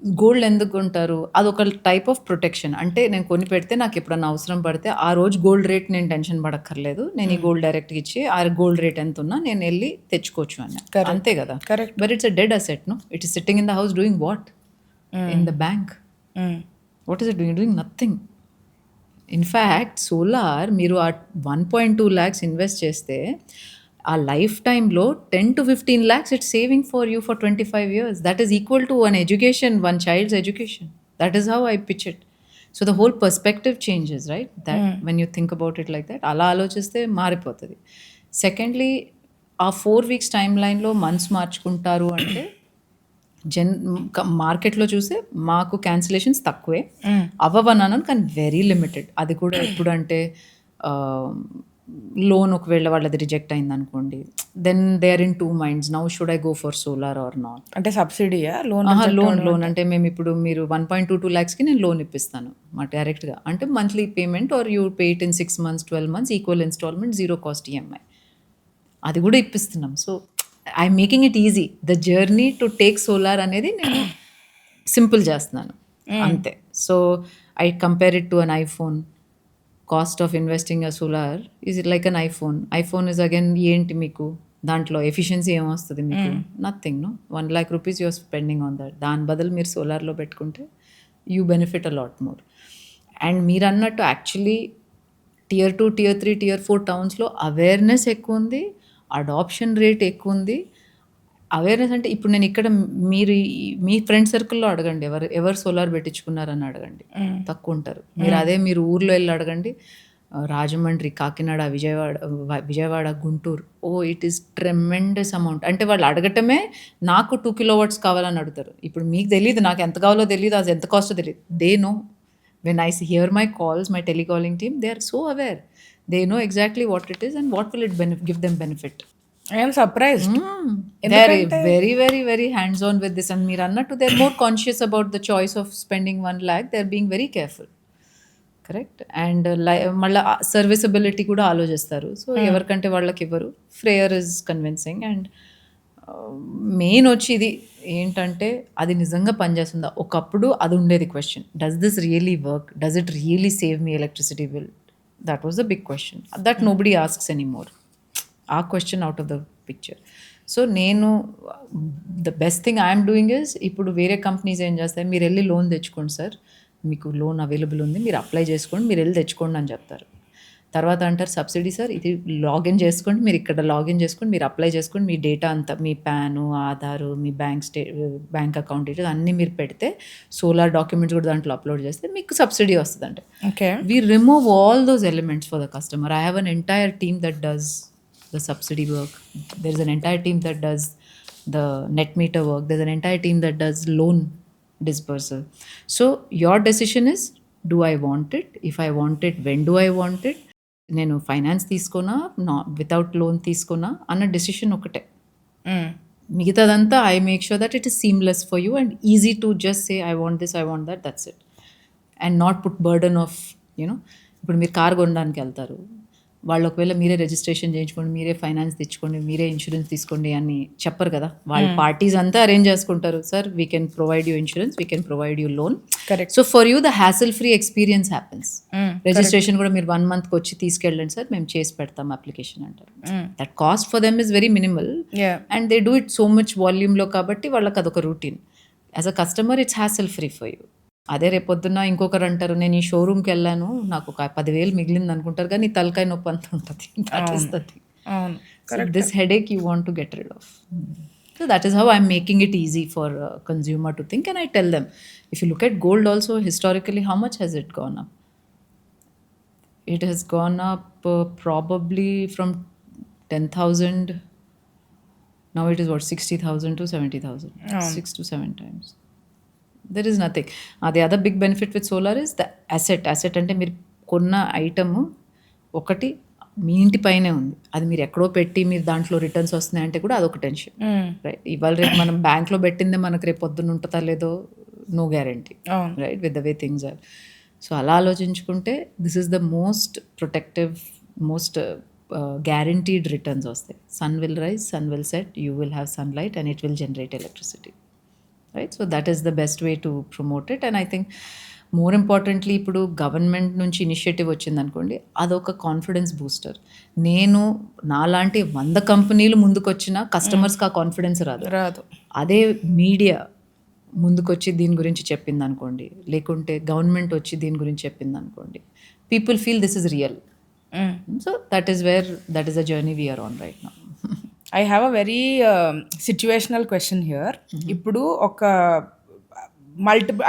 S2: Gold ఎందుకు కొంటారు? అదొక టైప్ ఆఫ్ ప్రొటెక్షన్. అంటే నేను కొని పెడితే నాకు ఎప్పుడన్నా అవసరం పడితే ఆ రోజు గోల్డ్ రేట్ నేను టెన్షన్ పడక్కర్లేదు. నేను ఈ గోల్డ్ డైరెక్ట్‌గా ఇచ్చి ఆ గోల్డ్ రేట్ ఎంత ఉన్నా నేను ఎళ్లి తెచ్చుకోవచ్చు అని. అంతే కదా.
S1: Correct.
S2: But it's a dead asset no. It is sitting in the house doing what? In the bank. What is it doing? Doing nothing. In fact solar మీరు ఆ 1.2 lakhs ఇన్వెస్ట్ చేస్తే ఆ లైఫ్ టైంలో 10-15 lakhs it's saving for you for 25 years. That is equal to one education, one child's education. That is how I pitch it. So the whole perspective changes, right? That when you think about it like that, అలా ఆలోచిస్తే మారిపోతుంది. Secondly, ఆ 4 weeks time లైన్లో months మార్చుకుంటారు అంటే మార్కెట్లో చూస్తే మాకు క్యాన్సిలేషన్స్ తక్కువే అవ్వవన్నాను, కానీ వెరీ లిమిటెడ్. అది కూడా ఎప్పుడంటే లోన్ ఒకవేళ వాళ్ళది రిజెక్ట్ అయింది అనుకోండి, then they are in 2 minds. Now should I go for solar or not?
S1: అంటే సబ్సిడీయా?
S2: లోన్ అంటే మేము ఇప్పుడు మీరు 1.22 lakhsకి నేను లోన్ ఇప్పిస్తాను మా డైరెక్ట్గా. అంటే monthly payment or you pay it in 6 months, 12 months, equal instalment, 0 cost EMI. అది కూడా ఇప్పిస్తున్నాం. So I making it easy. The journey to take solar అనేది నేను సింపుల్ చేస్తున్నాను అంతే. So I compare it to an iPhone. Cost of investing a solar is like an iPhone is again ఏంటి మీకు దాంట్లో ఎఫిషియన్సీ ఏమొస్తుంది మీకు? Nothing. No. 1 lakh rupees you're spending on that. దాని బదులు మీరు సోలార్లో పెట్టుకుంటే you benefit a lot more. And మీరు అన్నట్టు యాక్చువల్లీ Tier 2, Tier 3, Tier 4 టౌన్స్లో అవేర్నెస్ ఎక్కువ ఉంది, అడాప్షన్ రేట్ ఎక్కువ ఉంది. అవేర్నెస్ అంటే ఇప్పుడు నేను ఇక్కడ మీరు మీ ఫ్రెండ్ సర్కిల్లో అడగండి, ఎవరు సోలార్ పెట్టించుకున్నారని అడగండి, తక్కువ ఉంటారు. మీరు ఊర్లో వెళ్ళి అడగండి, Rajahmundry, Kakinada, Vijayawada, Guntur, it is tremendous amount. అంటే వాళ్ళు అడగటమే నాకు 2 kilowatts కావాలని అడుగుతారు. ఇప్పుడు మీకు తెలియదు, నాకు ఎంత కావాలో తెలియదు, అది ఎంత కాస్టో తెలియదు. They know. When I hear my calls, my telecalling team, they are so aware. They know exactly what it is and what will it give them benefit.
S1: I am surprised.
S2: They are very, very, very hands-on with this. And మీరు అన్నట్టు they are more conscious about the choice of spending 1 lakh. They are being very careful. Correct. And మళ్ళీ serviceability కూడా ఆలోచిస్తారు. So ఎవరికంటే వాళ్ళకి ఇవ్వరు. Freyr is convincing. And main వచ్చి ఇది ఏంటంటే అది నిజంగా పనిచేస్తుందా? ఒకప్పుడు అది ఉండేది question, does this really work, does it really save me electricity bill? That was the big question that nobody asks anymore. ఆ question out of the picture. So నేను the best thing I'm doing is, ఇప్పుడు వేరే companies ఏం చేస్తాయి, మీరు వెళ్ళి loan తెచ్చుకోండి sir, మీకు లోన్ అవైలబుల్ ఉంది, మీరు అప్లై చేసుకోండి, మీరు వెళ్ళి తెచ్చుకోండి అని చెప్తారు. తర్వాత అంటారు సబ్సిడీ సార్, ఇది లాగిన్ చేసుకోండి, మీరు ఇక్కడ లాగిన్ చేసుకోండి, మీరు అప్లై చేసుకోండి, మీ డేటా అంతా, మీ పాను, ఆధారు, మీ బ్యాంక్ అకౌంట్ డీటెయిల్స్ అన్నీ మీరు పెడితే, సోలార్ డాక్యుమెంట్స్ కూడా దాంట్లో అప్లోడ్ చేస్తే మీకు సబ్సిడీ వస్తుందంటే.
S1: Okay.
S2: We remove all those elements for the customer. I have an entire team that does the subsidy work. There's an entire team that does the net meter work. There's an entire team that does loan dispersal. So your decision is, do I want it? If I want it, when do I want it? నేను finance తీసుకోనా, without loan తీసుకోనా అన్న decision ఒకటే. మిగతాదంతా I make sure that it is seamless for you and easy to just say I want this, I want that, that's it. And not put burden of ఇప్పుడు మీరు car కొనడానికి వెళ్తారు, వాళ్ళు ఒకవేళ మీరే రిజిస్ట్రేషన్ చేయించుకోండి, మీరే ఫైనాన్స్ తెచ్చుకోండి, మీరే ఇన్సూరెన్స్ తీసుకోండి అని చెప్పరు కదా. వాళ్ళ పార్టీస్ అంతా అరేంజ్ చేసుకుంటారు, sir we can provide you insurance, we can provide you loan.
S1: Correct.
S2: So for you the hassle free experience happens. Registration కూడా మీరు 1 monthకి వచ్చి తీసుకెళ్ళండి సార్, మేము చేసి పెడతాం అప్లికేషన్ అంటారు. That cost for them is very minimal and they do it so much వాల్యూమ్లో, కాబట్టి వాళ్ళకి అదొక routine. As a customer it's hassle free for you. అదే రేపొద్దున్న ఇంకొకరు అంటారు, నేను ఈ షోరూమ్కి వెళ్ళాను నాకు ఒక 10,000 మిగిలింది అనుకుంటారు, కానీ తలకాయ నొప్పి అంత ఉంటుంది. That is the thing. So this headache you want to get rid of. So that is how I'm making it easy for a consumer to think. And I tell them, if you look at gold also historically, how much has it gone up? It has gone up probably from 10,000. Now it is what, 60,000 to 70,000. 6 to 7 times. There is nothing. The other big benefit with solar is the asset. Asset అంటే మీరు కొన్న item ఒకటి మీ ఇంటి పైనే ఉంది, అది మీరు ఎక్కడో పెట్టి మీరు దాంట్లో రిటర్న్స్ వస్తున్నాయంటే కూడా అదొక టెన్షన్. రైట్, ఇవాళ రేపు మనం బ్యాంక్లో పెట్టిందే మనకు రేపు పొద్దున్న ఉంటుందా లేదో no guarantee, right, with the way things are. So అలా ఆలోచించుకుంటే this is the most protective, most guaranteed returns వస్తాయి. Sun will rise, sun will set, you will have sunlight and it will generate electricity. Right, so that is the best way to promote it. And I think more importantly ఇప్పుడు government నుంచి initiative వచ్చింది అనుకోండి, అదొక confidence booster. నేను నాలాంటి 100 కంపెనీలు ముందుకొచ్చినా కస్టమర్స్కి ఆ కాన్ఫిడెన్స్ రాదు. అదే మీడియా ముందుకొచ్చి దీని గురించి చెప్పింది అనుకోండి, లేకుంటే గవర్నమెంట్ వచ్చి దీని గురించి చెప్పింది అనుకోండి, people feel this is real. So that is the journey we're on right now.
S1: I have a very situational question here. ఇప్పుడు ఒక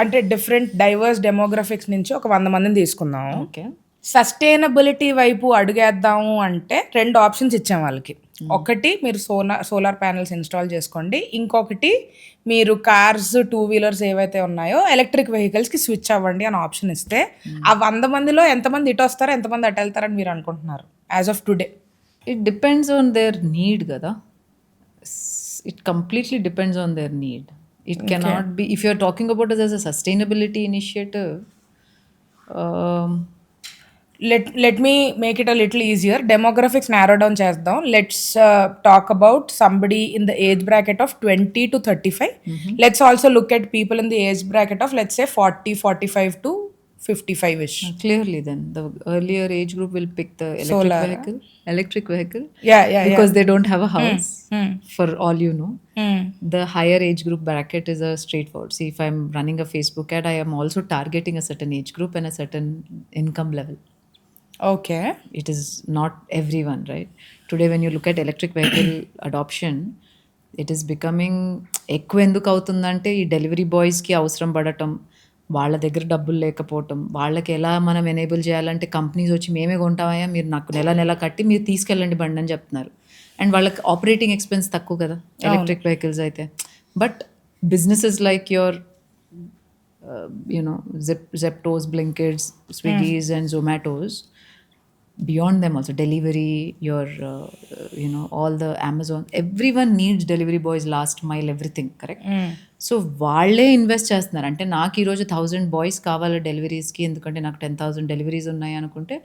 S1: అంటే డిఫరెంట్ డైవర్స్ డెమోగ్రఫిక్స్ నుంచి ఒక 100 మందిని తీసుకుందాం.
S2: ఓకే,
S1: సస్టైనబిలిటీ వైపు అడుగేద్దాము అంటే 2 ఆప్షన్స్ ఇచ్చాం వాళ్ళకి. ఒకటి మీరు సోలార్ ప్యానెల్స్ ఇన్స్టాల్ చేసుకోండి, ఇంకొకటి మీరు కార్స్ 2-wheelers ఏవైతే ఉన్నాయో ఎలక్ట్రిక్ వెహికల్స్కి స్విచ్ అవ్వండి అని ఆప్షన్ ఇస్తే, ఆ 100 మందిలో ఎంతమంది ఇటు వస్తారో ఎంతమంది అటు వెళ్తారని మీరు అనుకుంటున్నారు as of today?
S2: It depends on their need కదా. It completely depends on their need. It cannot be, if you're talking about it as a sustainability initiative.
S1: Let me make it a little easier. Demographics narrow down చేద్దాం. Let's talk about somebody in the age bracket of 20 to 35. Let's also look at people in the age bracket of, let's say, 40, 45 to 55ish.
S2: Clearly then the earlier age group will pick the electric vehicle.
S1: Yeah,
S2: because they don't have a house. For all you know, the higher age group bracket is a straightforward. See, if I'm running a Facebook ad, I am also targeting a certain age group and a certain income level.
S1: Okay,
S2: it is not everyone, right? Today when you look at electric vehicle adoption, it is becoming ఎక్కువ ఎందుకు అవుతుందంటే ఈ delivery బాయ్స్కి అవసరం పడటం, వాళ్ళ దగ్గర డబ్బులు లేకపోవటం, వాళ్ళకి ఎలా మనం ఎనేబుల్ చేయాలంటే కంపెనీస్ వచ్చి మేమే కొంటామయ్యా, మీరు నాకు నెల కట్టి మీరు తీసుకెళ్ళండి బండి అని చెప్తున్నారు. అండ్ వాళ్ళకి ఆపరేటింగ్ ఎక్స్పెన్స్ తక్కువ కదా ఎలక్ట్రిక్ వెహికల్స్ అయితే. But businesses like your Zeptos, Blinkids, Swiggies and Zomatos, beyond them also delivery, your all the Amazon, everyone needs delivery boys, last mile, everything, correct? So వాళ్ళే invest చేస్తున్నారు. అంటే నాకు ఈరోజు 1000 boys కావాలి డెలివరీస్కి, ఎందుకంటే నాకు 10,000 డెలివరీస్ ఉన్నాయి అనుకుంటే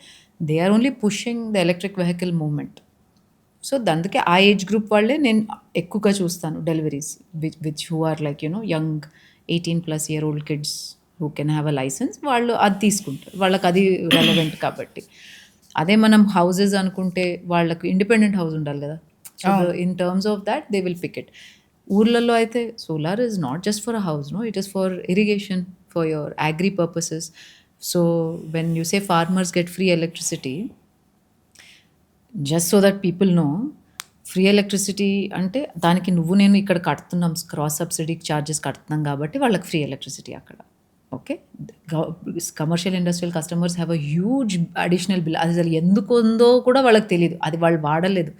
S2: they are only pushing the electric vehicle movement. So అందుకే ఆ ఏజ్ గ్రూప్ వాళ్ళే నేను ఎక్కువగా చూస్తాను deliveries, which who are like young 18+ year old kids who can have a license, వాళ్ళు అది తీసుకుంటారు, వాళ్ళకి అది రెలవెంట్ కాబట్టి. అదే మనం హౌజెస్ అనుకుంటే వాళ్ళకు ఇండిపెండెంట్ హౌస్ ఉండాలి కదా. So in terms of that they will pick it. ఊర్లలో అయితే solar is not just for a house, no, it is for irrigation, for your agri purposes. So when you say farmers get free electricity, just so that people know, free electricity అంటే దానికి నేను ఇక్కడ కడుతున్నాం, cross subsidy charges కడుతున్నాం కాబట్టి వాళ్ళకి free electricity అక్కడ. Okay, commercial industrial customers have a huge additional bill. అది అసలు ఎందుకు ఉందో కూడా వాళ్ళకి తెలియదు, అది వాళ్ళు వాడలేదు.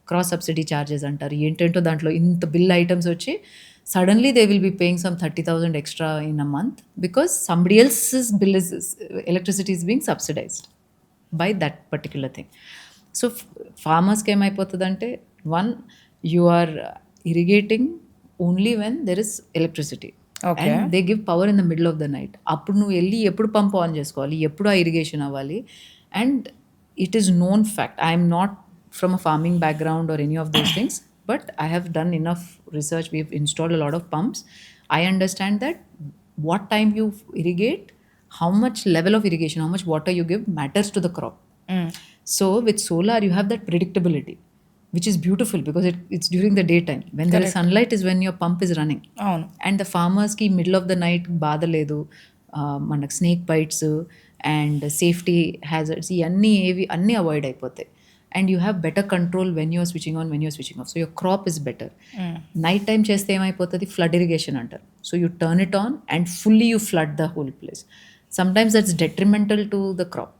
S2: క్రాస్ సబ్సిడీ ఛార్జెస్ అంటారు, ఏంటంటో దాంట్లో ఇంత బిల్ ఐటమ్స్ వచ్చి suddenly they will be paying some 30,000 extra in a month because somebody else's bill is electricity is being subsidised by that particular thing. So ఫార్మర్స్కి ఏమైపోతుందంటే, one, you are irrigating only when there is electricity and they give power in the middle of the night. అప్పుడు నువ్వు వెళ్ళి ఎప్పుడు pump on చేసుకోవాలి, ఎప్పుడు ఆ irrigation అవ్వాలి, And it is known fact. I am not from a farming background or any of those things, but I have done enough research. We've installed a lot of pumps. I understand that what time you irrigate, how much level of irrigation, how much water you give matters to the crop. So with solar you have that predictability, which is beautiful because it's during the daytime. When there is sunlight is when your pump is running. And the farmers ki middle of the night బాధ లేదు, మనకు snake bites and safety hazards ఇవన్నీ అన్నీ avoid అయిపోతాయి. And you have better control when you're switching on, when you're switching off. So your crop is better. Night time చేస్తే ఏమైపోతుంది, flood irrigation అంటారు. So you turn it on and fully you flood the whole place. Sometimes that's detrimental to the crop.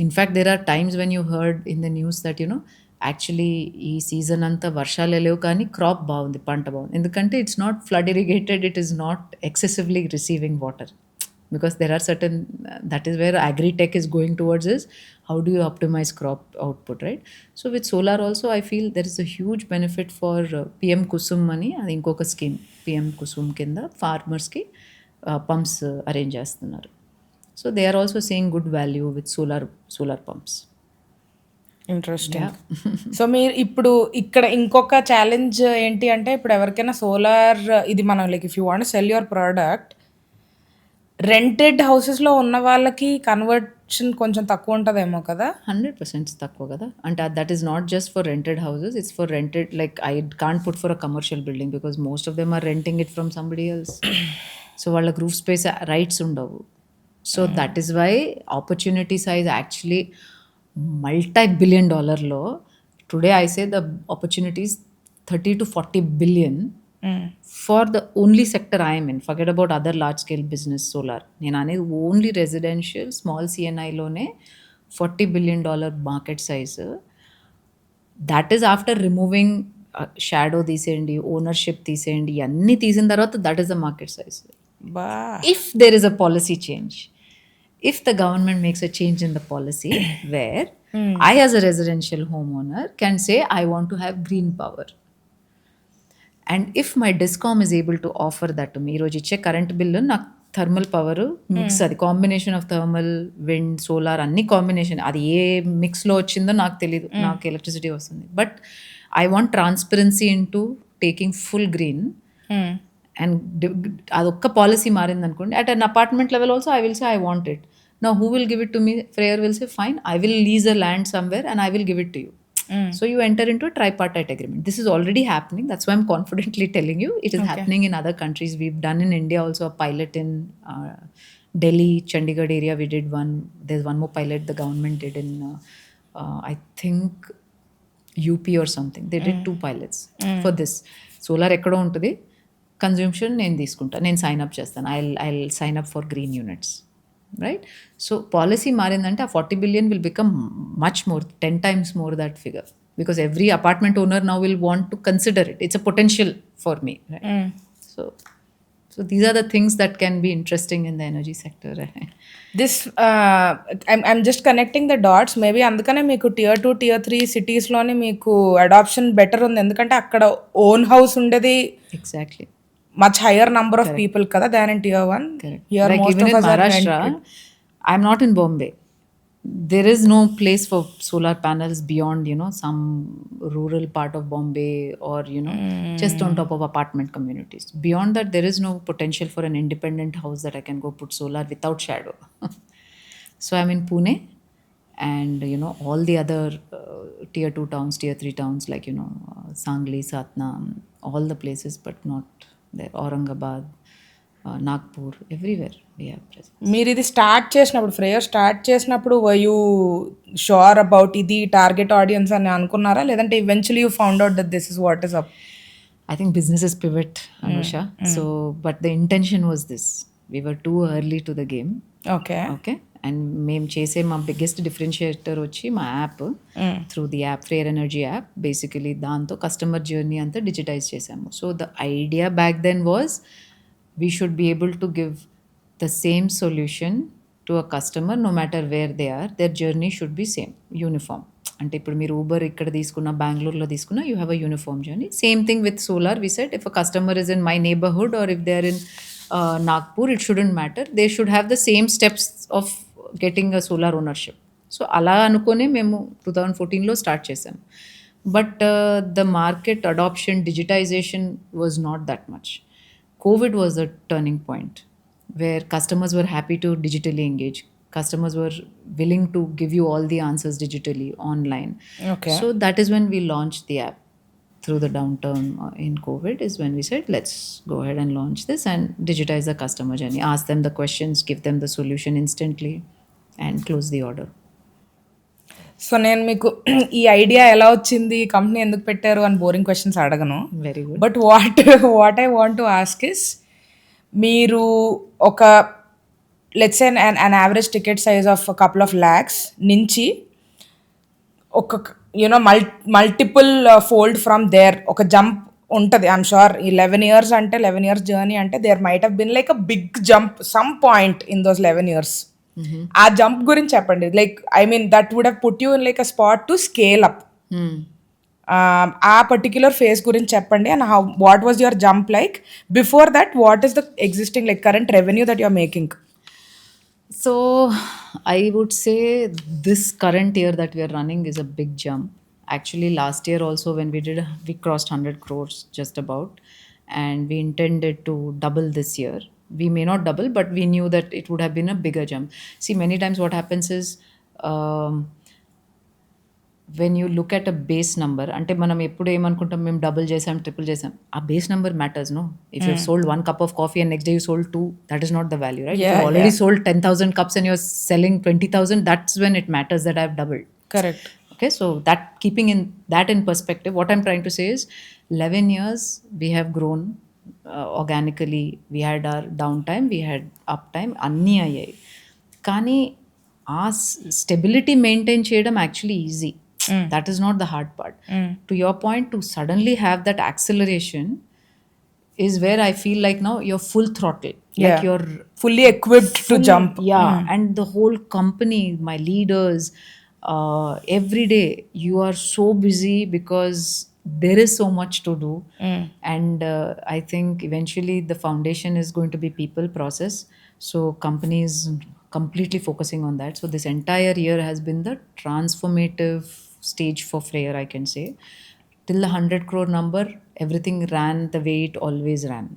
S2: In fact, there are times when you heard in the news that, actually ఈ season అంతా వర్షాలు లేవు కానీ crop బాగుంది, పంట బాగుంది. ఎందుకంటే it's not flood irrigated, it is not excessively receiving water. Because there are certain, that is where agri-tech is going towards, is how do you optimize crop output, right? So with solar also, I feel there is a huge benefit for PM Kusum money. అది ఇంకొక scheme, PM Kusum కింద ఫార్మర్స్కి pumps arrange చేస్తున్నారు. So they are also seeing good value with solar pumps.
S1: Interesting. So మీరు ఇప్పుడు ఇక్కడ ఇంకొక challenge ఏంటి అంటే, ఇప్పుడు ఎవరికైనా సోలార్ ఇది మనం like if you want sell your product, rented హౌసెస్లో ఉన్న వాళ్ళకి కన్వర్షన్ కొంచెం తక్కువ ఉంటుందేమో కదా?
S2: 100% తక్కువ కదా. అంటే that is not just for rented houses, it's for rented. Like I can't put for a commercial building because most of them are renting it from somebody else. So వాళ్ళకి రూఫ్ స్పేస్ రైట్స్ ఉండవు. So that is why opportunity size actually multi-billion dollar law. Today I say the opportunity is 30 to 40 billion for the only sector I am in. Forget about other large scale business solar. నేను అనేది only residential small సిఎన్ఐలోనే $40 billion market size. That is after removing shadow తీసేయండి, ownership తీసేయండి, అన్నీ తీసిన తర్వాత that is the market size. If there is a policy change, if the government makes a change in the policy where I as a residential homeowner can say I want to have green power, and if my discom is able to offer that to me, ఈరోజు ఇచ్చే current bill నాకు thermal power mix, అది combination of thermal, wind, solar అన్ని combination, అది ఏ మిక్స్లో వచ్చిందో నాకు తెలియదు, నాకు ఎలక్ట్రిసిటీ వస్తుంది. But I want transparency in to taking full green. And అదొక్క పాలసీ మారింది అనుకోండి, at an apartment level also I will say I want it. Now who will give it to me? Freyr will say fine, I will lease a land somewhere and I will give it to you. So you enter into a tripartite agreement. This is already happening. That's why I'm confidently telling you it is happening in other countries. We've done in India also a pilot in Delhi, Chandigarh area. We did one. There's one more pilot the government did in I think UP or something. They did 2 pilots for this. Solar ekkado untadi, consumption నేను తీసుకుంటా, నేను sign up చేస్తాను, I'll sign up for green units. Right? So policy మారిందంటే ఆ 40 billion will become much more, 10 times more that figure, because every apartment owner now will want to consider it. It's a potential for me, right? So these are the things that can be interesting in the energy sector.
S1: This I'm just connecting the dots. Maybe అందుకనే మీకు tier 2 tier 3 సిటీస్లోనే మీకు adoption better ఉంది, ఎందుకంటే అక్కడ own house ఉండేది
S2: Exactly.
S1: much higher number of people kada than in tier 1.
S2: Correct.
S1: Here
S2: like
S1: most
S2: even
S1: of
S2: in
S1: us are
S2: Maharashtra,
S1: rented.
S2: I'm not in Bombay. There is no place for solar panels beyond, some rural part of Bombay or, just on top of apartment communities. Beyond that, there is no potential for an independent house that I can go put solar without shadow. So I'm in Pune, and, all the other tier 2 towns, tier 3 towns like, Sangli, Satnam, all the places, but not there. Aurangabad, Nagpur, everywhere we have presence.
S1: మీరు ఇది start చేసినప్పుడు, ఫ్రేయర్ start చేసినప్పుడు were you sure about ఇది target audience అని అనుకున్నారా, లేదంటే eventually you found out that this is what is up?
S2: I think businesses pivot, Anusha. So, but the intention was this. We were too early to the game. Okay. And మేము చేసే మా biggest differentiator వచ్చి మా app, through the app, Freyr energy app. Basically దాంతో customer journey అంతా digitise చేసాము. So the idea back then was we should be able to give the same solution to a customer no matter where they are. Their journey should be same, uniform. అంటే ఇప్పుడు మీరు Uber ఇక్కడ తీసుకున్న, బెంగళూరులో తీసుకున్న, you have a uniform journey. Same thing with solar. We said if a customer is in my neighbourhood or if they are in Nagpur, it shouldn't matter. They should have the same steps of getting a solar ownership. So అలా అనుకునే మేము 2014లో start చేసాం. But the market adoption, digitization was not that much. COVID was a turning point where customers were happy to digitally engage. Customers were willing to give you all the answers digitally online.
S1: Okay.
S2: So that is when we launched the app. Through the downturn in COVID is when we said, let's go ahead and launch this and digitize the customer journey. Ask them the questions, give them the solution instantly, and close the order.
S1: So నేను మీకు ఈ idea ఎలా వచ్చింది, company ఎందుకు పెట్టారు అని boring questions అడగను.
S2: Very good.
S1: But what I want to ask is, మీరు ఒక let's say an average ticket size of couple of lakhs నుంచి ఒక మల్టిపుల్ ఫోల్డ్ ఫ్రమ్ దేర్ ఒక జంప్ ఉంటుంది. ఐఎమ్ షూర్ ఈ 11 years అంటే 11 years జర్నీ అంటే there might have been like a big jump some point in those 11 years. ఆ jump గురించి చెప్పండి. Like I mean that would have put you in like a spot to scale up. ఆ particular phase గురించి చెప్పండి. And how what was your jump like before that, what is the existing like current revenue that you are making?
S2: So I would say this current year that we are running is a big jump. Actually, last year also when we crossed 100 crores just about, and we intended to double this year. We may not double, but we knew that it would have been a bigger jump. See, many times what happens is, when you look at a base number, అంటే మనం ఎప్పుడు ఏమనుకుంటాం, మేము double చేసాం, triple చేసాం, ఆ base number matters. No, if you sold 1 cup of coffee and next day you sold 2, that is not the value, right? If you already sold 10,000 cups and you're selling 20,000, that's when it matters that I've doubled.
S1: Correct.
S2: Okay, so that keeping in that in perspective, what I'm trying to say is 11 years we have grown organically. We had our downtime, we had uptime, అన్నీ అయ్యాయి. కానీ ఆ stability maintain చేయడం actually easy. That is not the hard part. To your point, to suddenly have that acceleration is where I feel like now you're full throttle. Like you're
S1: fully equipped to jump.
S2: Yeah. And the whole company, my leaders, every day you are so busy because there is so much to do. And I think eventually the foundation is going to be people, process. So companies completely focusing on that. So this entire year has been the transformative stage for Freyr, I can say. Till the 100 crore number, everything ran the way it always ran.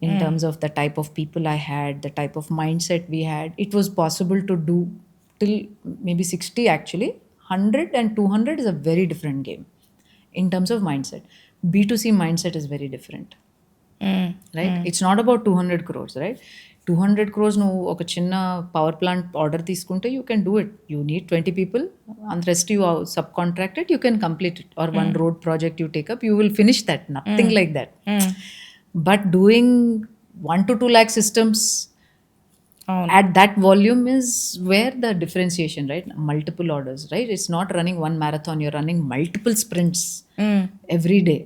S2: In terms of the type of people I had, the type of mindset we had, it was possible to do till maybe 60 actually. 100 and 200 is a very different game in terms of mindset. B2C mindset is very different. Right? It's not about 200 crores, right? 200 crores నువ్వు ఒక చిన్న power plant order తీసుకుంటే you can do it. You need 20 people, and rest you sub contracted, you can complete it. Or one road project you take up, you will finish that. Nothing like that. But doing 1 to 2 lakh systems at that volume is where the differentiation, right? Multiple orders, right? It's not running one marathon, you're running multiple sprints every day.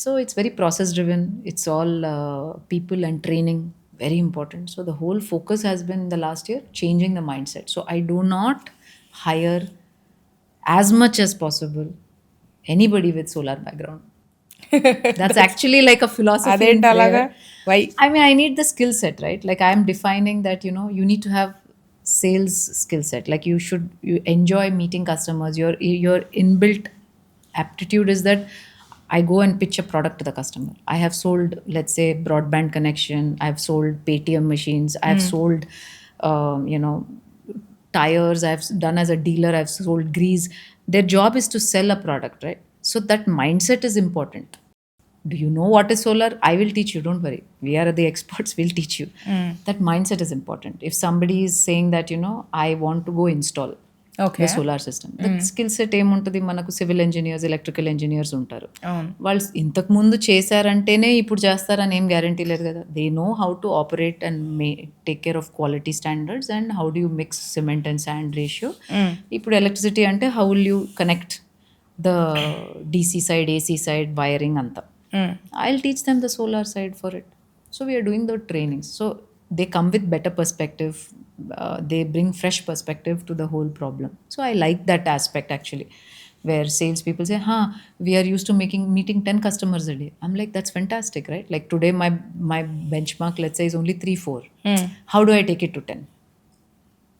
S2: So it's very process driven. It's all people and training, very important. So the whole focus has been the last year changing the mindset. So I do not hire as much as possible anybody with solar background. That's actually like a philosophy in Freyr.
S1: Why?
S2: I mean, I need the skill set, right? Like I'm defining that, you need to have sales skill set. Like you enjoy meeting customers. Your inbuilt aptitude is that I go and pitch a product to the customer. I have sold, let's say, broadband connection. I've sold Paytm machines. I've sold, tires. I've done as a dealer. I've sold grease. Their job is to sell a product, right? So that mindset is important. Do you know what is solar? I will teach you. Don't worry. We are the experts. We'll teach you. That mindset is important. If somebody is saying that, I want to go install the solar system, the skill set ఏముంటుంది, మనకు civil engineers, electrical engineers ఉంటారు. వాళ్ళు ఇంతకు ముందు చేశారంటేనే ఇప్పుడు చేస్తారని ఏం guarantee లేదు కదా. They know how to operate and take care of quality standards and how do you mix cement and sand ratio. ఇప్పుడు ఎలక్ట్రిసిటీ అంటే how will you connect the DC side, AC side, wiring అంతా. I'll teach them the solar side for it. So we are doing the trainings. So they come with better perspective. They bring fresh perspective to the whole problem. So I like that aspect actually, where sales people say, we are used to meeting 10 customers a day. I'm like, that's fantastic, right? Like today my benchmark, let's say, is only 3-4. How do I take it to 10?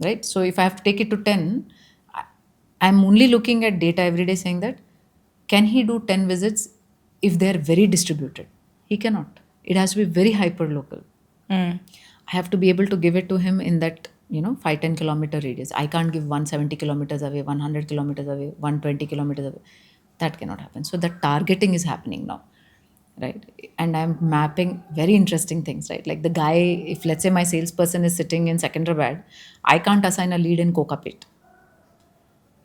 S2: right? So if I have to take it to 10, I'm only looking at data every day saying that can he do 10 visits if they're very distributed? He cannot. It has to be very hyper local. I have to be able to give it to him in that 5-10 kilometer radius. I can't give 170 kilometers away, 100 kilometers away, 120 kilometers away. That cannot happen. So the targeting is happening now, right? And I'm mapping very interesting things, right? Like the guy, if let's say my salesperson is sitting in Secunderabad, I can't assign a lead in Kokapet.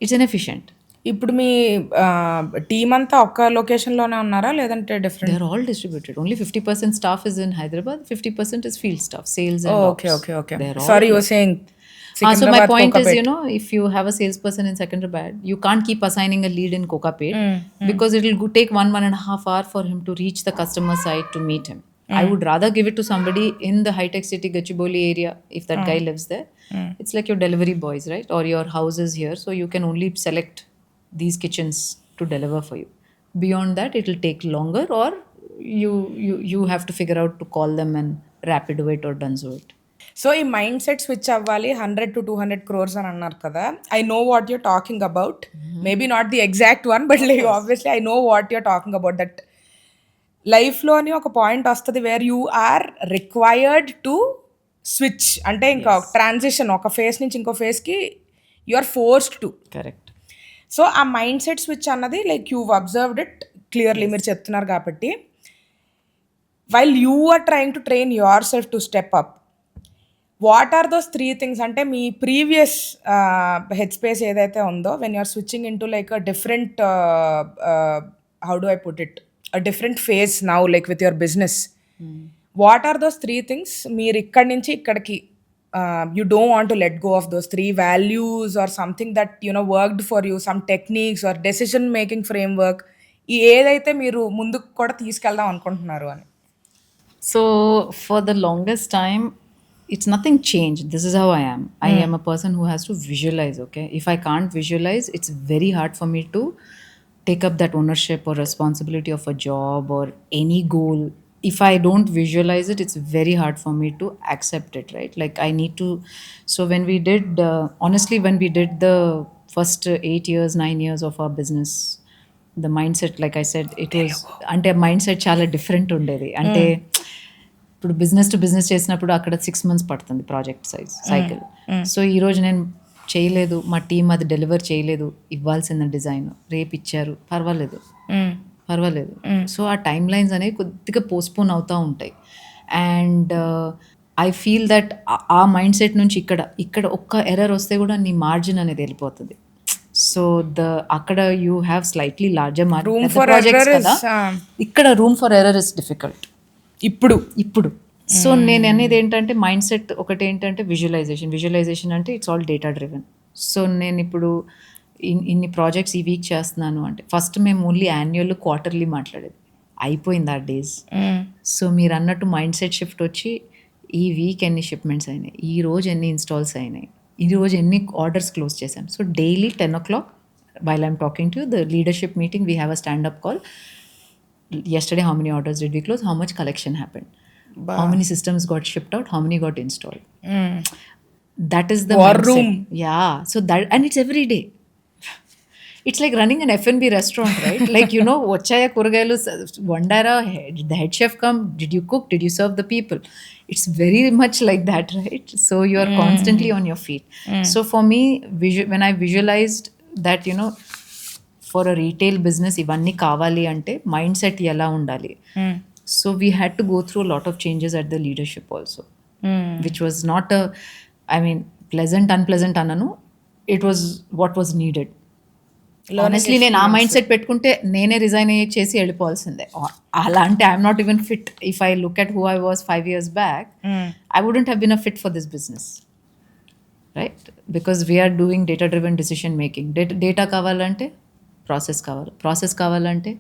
S2: It's inefficient.
S1: ఇప్పుడు మీ team అంతా ఒక్క లొకేషన్లోనే ఉన్నారా లేదంటే different?
S2: They're all distributed. Only 50% staff is in Hyderabad, 50% is field staff, sales and ops.
S1: Okay.
S2: They're all
S1: Sorry, you were saying
S2: So my
S1: Secunderabad,
S2: point is,
S1: Kokapet.
S2: if you have a salesperson in Secunderabad, you can't keep assigning a lead in Kokapet because it will take 1.5 hours for him to reach the customer site to meet him. I would rather give it to somebody in the high-tech city Gachibowli area if that guy lives there. It's like your delivery boys, right? Or your houses here. So you can only select these kitchens to deliver for you. Beyond that, it will take longer, or you have to figure out to call them and rapid it or dunzo it.
S1: So ఈ mindset switch అవ్వాలి 100 to 200 crores అని అన్నారు కదా. I know what you're talking about, maybe not the exact one, but like obviously I know what you're talking about. That లైఫ్లోని ఒక point వస్తుంది where you are required to switch, అంటే ఇంకా transition ఒక phase నుంచి ఇంకో ఫేస్కి you are forced to.
S2: Correct.
S1: So ఆ మైండ్ సెట్ స్విచ్ అన్నది like you observed it clearly, మీరు చెప్తున్నారు కాబట్టి. While you are trying to train yourself to step up, what are those 3 things? అంటే మీ ప్రీవియస్ హెడ్ స్పేస్ ఏదైతే ఉందో, when you're switching into like a different, how do I put it, a different phase now like with your business, what are those 3 things మీరు ఇక్కడి నుంచి ఇక్కడికి you don't want to let go of those 3 values or something that worked for you, some techniques or decision making framework, ఈ ఏదైతే మీరు ముందుకు కూడా తీసుకెళ్దాం అనుకుంటున్నారు అని?
S2: So for the longest time, it's nothing changed. This is how I am. I am a person who has to visualize, okay? If I can't visualize, it's very hard for me to take up that ownership or responsibility of a job or any goal. If I don't visualize it, it's very hard for me to accept it, right? Like I need to. So when we did, honestly, when we did the first 8 years, 9 years of our business, the mindset, like I said, it was, ante mindset చాలా different ఉండేది. అంటే ఇప్పుడు business to business చేసినప్పుడు అక్కడ 6 months పడుతుంది project cycle. So ఈరోజు నేను చేయలేదు, మా టీం అది డెలివర్ చేయలేదు, ఇవ్వాల్సిన డిజైన్ రేపు ఇచ్చారు, పర్వాలేదు. సో ఆ టైమ్ లైన్స్ అనేవి కొద్దిగా పోస్ట్పోన్ అవుతూ ఉంటాయి. అండ్ ఐ ఫీల్ దట్ ఆ మైండ్ సెట్ నుంచి ఇక్కడ ఒక్క ఎర్రర్ వస్తే కూడా నీ మార్జిన్ అనేది వెళ్ళిపోతుంది. సో అక్కడ you have slightly larger margin projects కదా, ఇక్కడ room for error is difficult ఇప్పుడు. సో నేను అనేది ఏంటంటే మైండ్ సెట్ ఒకటి ఏంటంటే విజువలైజేషన్ అంటే it's all data driven. So నేను ఇప్పుడు ఇన్ని ప్రాజెక్ట్స్ ఈ వీక్ చేస్తున్నాను అంటే, ఫస్ట్ మేము ఓన్లీ యాన్యువల్ క్వార్టర్లీ మాట్లాడేది, అయిపోయింది ఆ డేస్. సో మీరు అన్నట్టు మైండ్ సెట్ షిఫ్ట్ వచ్చి ఈ వీక్ ఎన్ని షిప్మెంట్స్ అయినాయి, ఈ రోజు ఎన్ని ఇన్స్టాల్స్ అయినాయి, ఈ రోజు ఎన్ని ఆర్డర్స్ క్లోజ్ చేశాం. So daily 10 o'clock while I'm talking to you, the leadership meeting, we have a stand-up call. Yesterday, how many orders did we close? How much collection happened? How many systems got shipped out? How many got installed? That is the
S1: war
S2: mindset.
S1: room.
S2: Yeah. So that, and it's every day. It's like running an F&B restaurant, right? Like, vachaya kuragayalu vandara, the head chef come, did you cook? Did you serve the people? It's very much like that, right? So you are constantly on your feet. So for me, when I visualized that, for a retail business, ivanni kavali ante mindset ela undali. So we had to go through a lot of changes at the leadership also, which was not pleasant, unpleasant ananu. It was what was needed. Honestly, నేను ఆ mind set పెట్టుకుంటే నేనే resign చేసి వెళ్ళిపోవాల్సిందే. అలా అంటే I'm not even fit. If I look at who I was 5 years back, I wouldn't have been a fit for this business, right? Because we're doing data driven decision making. Data కావాలంటే process కావాలంటే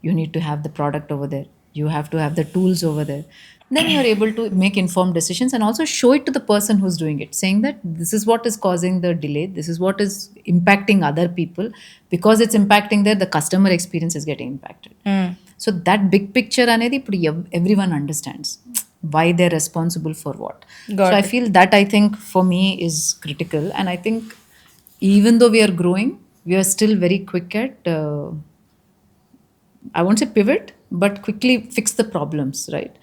S2: you need to have the product over there, you have to have the tools over there. Then you are able to make informed decisions and also show it to the person who's doing it, saying that this is what is causing the delay, this is what is impacting other people. Because it's impacting there, the customer experience is getting impacted. So that big picture anedi ippudu everyone understands. why they're responsible for what.
S1: Got
S2: So I
S1: it.
S2: feel that, I think, for me is critical. And I think even though we are growing, we are still very quick at I won't say pivot, but quickly fix the problems, right?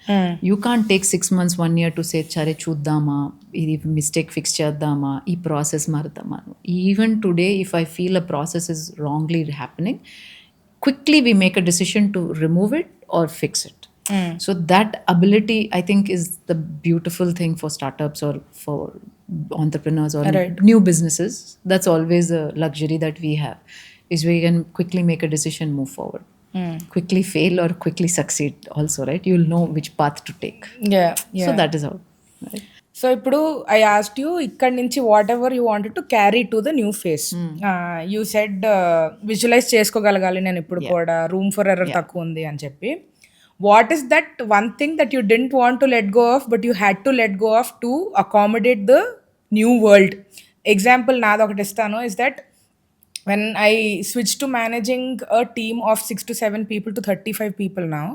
S2: You can't take 6 months, 1 year to say, chare chuddama, ee mistake fix cheddama, ee process marudama. Even today, if I feel a process is wrongly happening, quickly we make a decision to remove it or fix it. So that ability, I think, is the beautiful thing for startups or for entrepreneurs or
S1: Right.
S2: new businesses. That's always a luxury that we have, is we can quickly make a decision, move forward. Quickly fail or quickly succeed also, right? You'll know which path to take.
S1: Yeah,
S2: So
S1: yeah.
S2: that is how, right?
S1: So ఇప్పుడు I asked you ఇక్కడ నుంచి whatever you wanted to carry to the new phase. You said visualise చేసుకోగలగాలి నేను ఇప్పుడు కూడా, room for error తక్కువ ఉంది అని చెప్పి. What is that one thing that you didn't want to let go of but you had to let go of to accommodate the new world? Example నాది ఒకటి ఇస్తాను. Is that when I switched to managing a team of 6 to 7 people to 35 people now,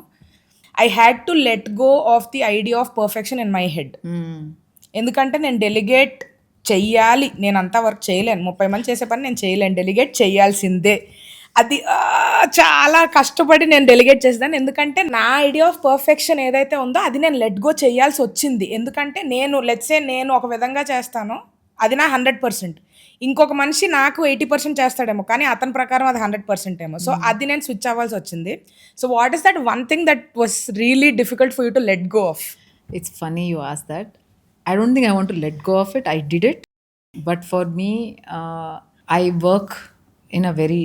S1: I had to let go of the idea of perfection in my head. ఎందుకంటే నేను delegate చెయ్యాలి, నేను అంతా work చేయలేను, 30 మంది చేసే పని నేను చేయలేను, డెలిగేట్ చేయాల్సిందే. అది చాలా కష్టపడి నేను డెలిగేట్ చేసేదాన్ని. ఎందుకంటే నా ఐడియా ఆఫ్ పర్ఫెక్షన్ ఏదైతే ఉందో అది నేను లెట్ గో చేయాల్సి వచ్చింది. ఎందుకంటే నేను ఒక విధంగా చేస్తాను, అది నా 100%. ఇంకొక మనిషి నాకు 80% చేస్తాడేమో, కానీ అతని ప్రకారం అది 100% ఏమో. సో అది నేను స్విచ్ అవ్వాల్సి వచ్చింది. So what is that one thing that was really difficult for you to let go of?
S2: It's funny you ask that. I don't think I want to let go of it. I did it. But for me, I work in a very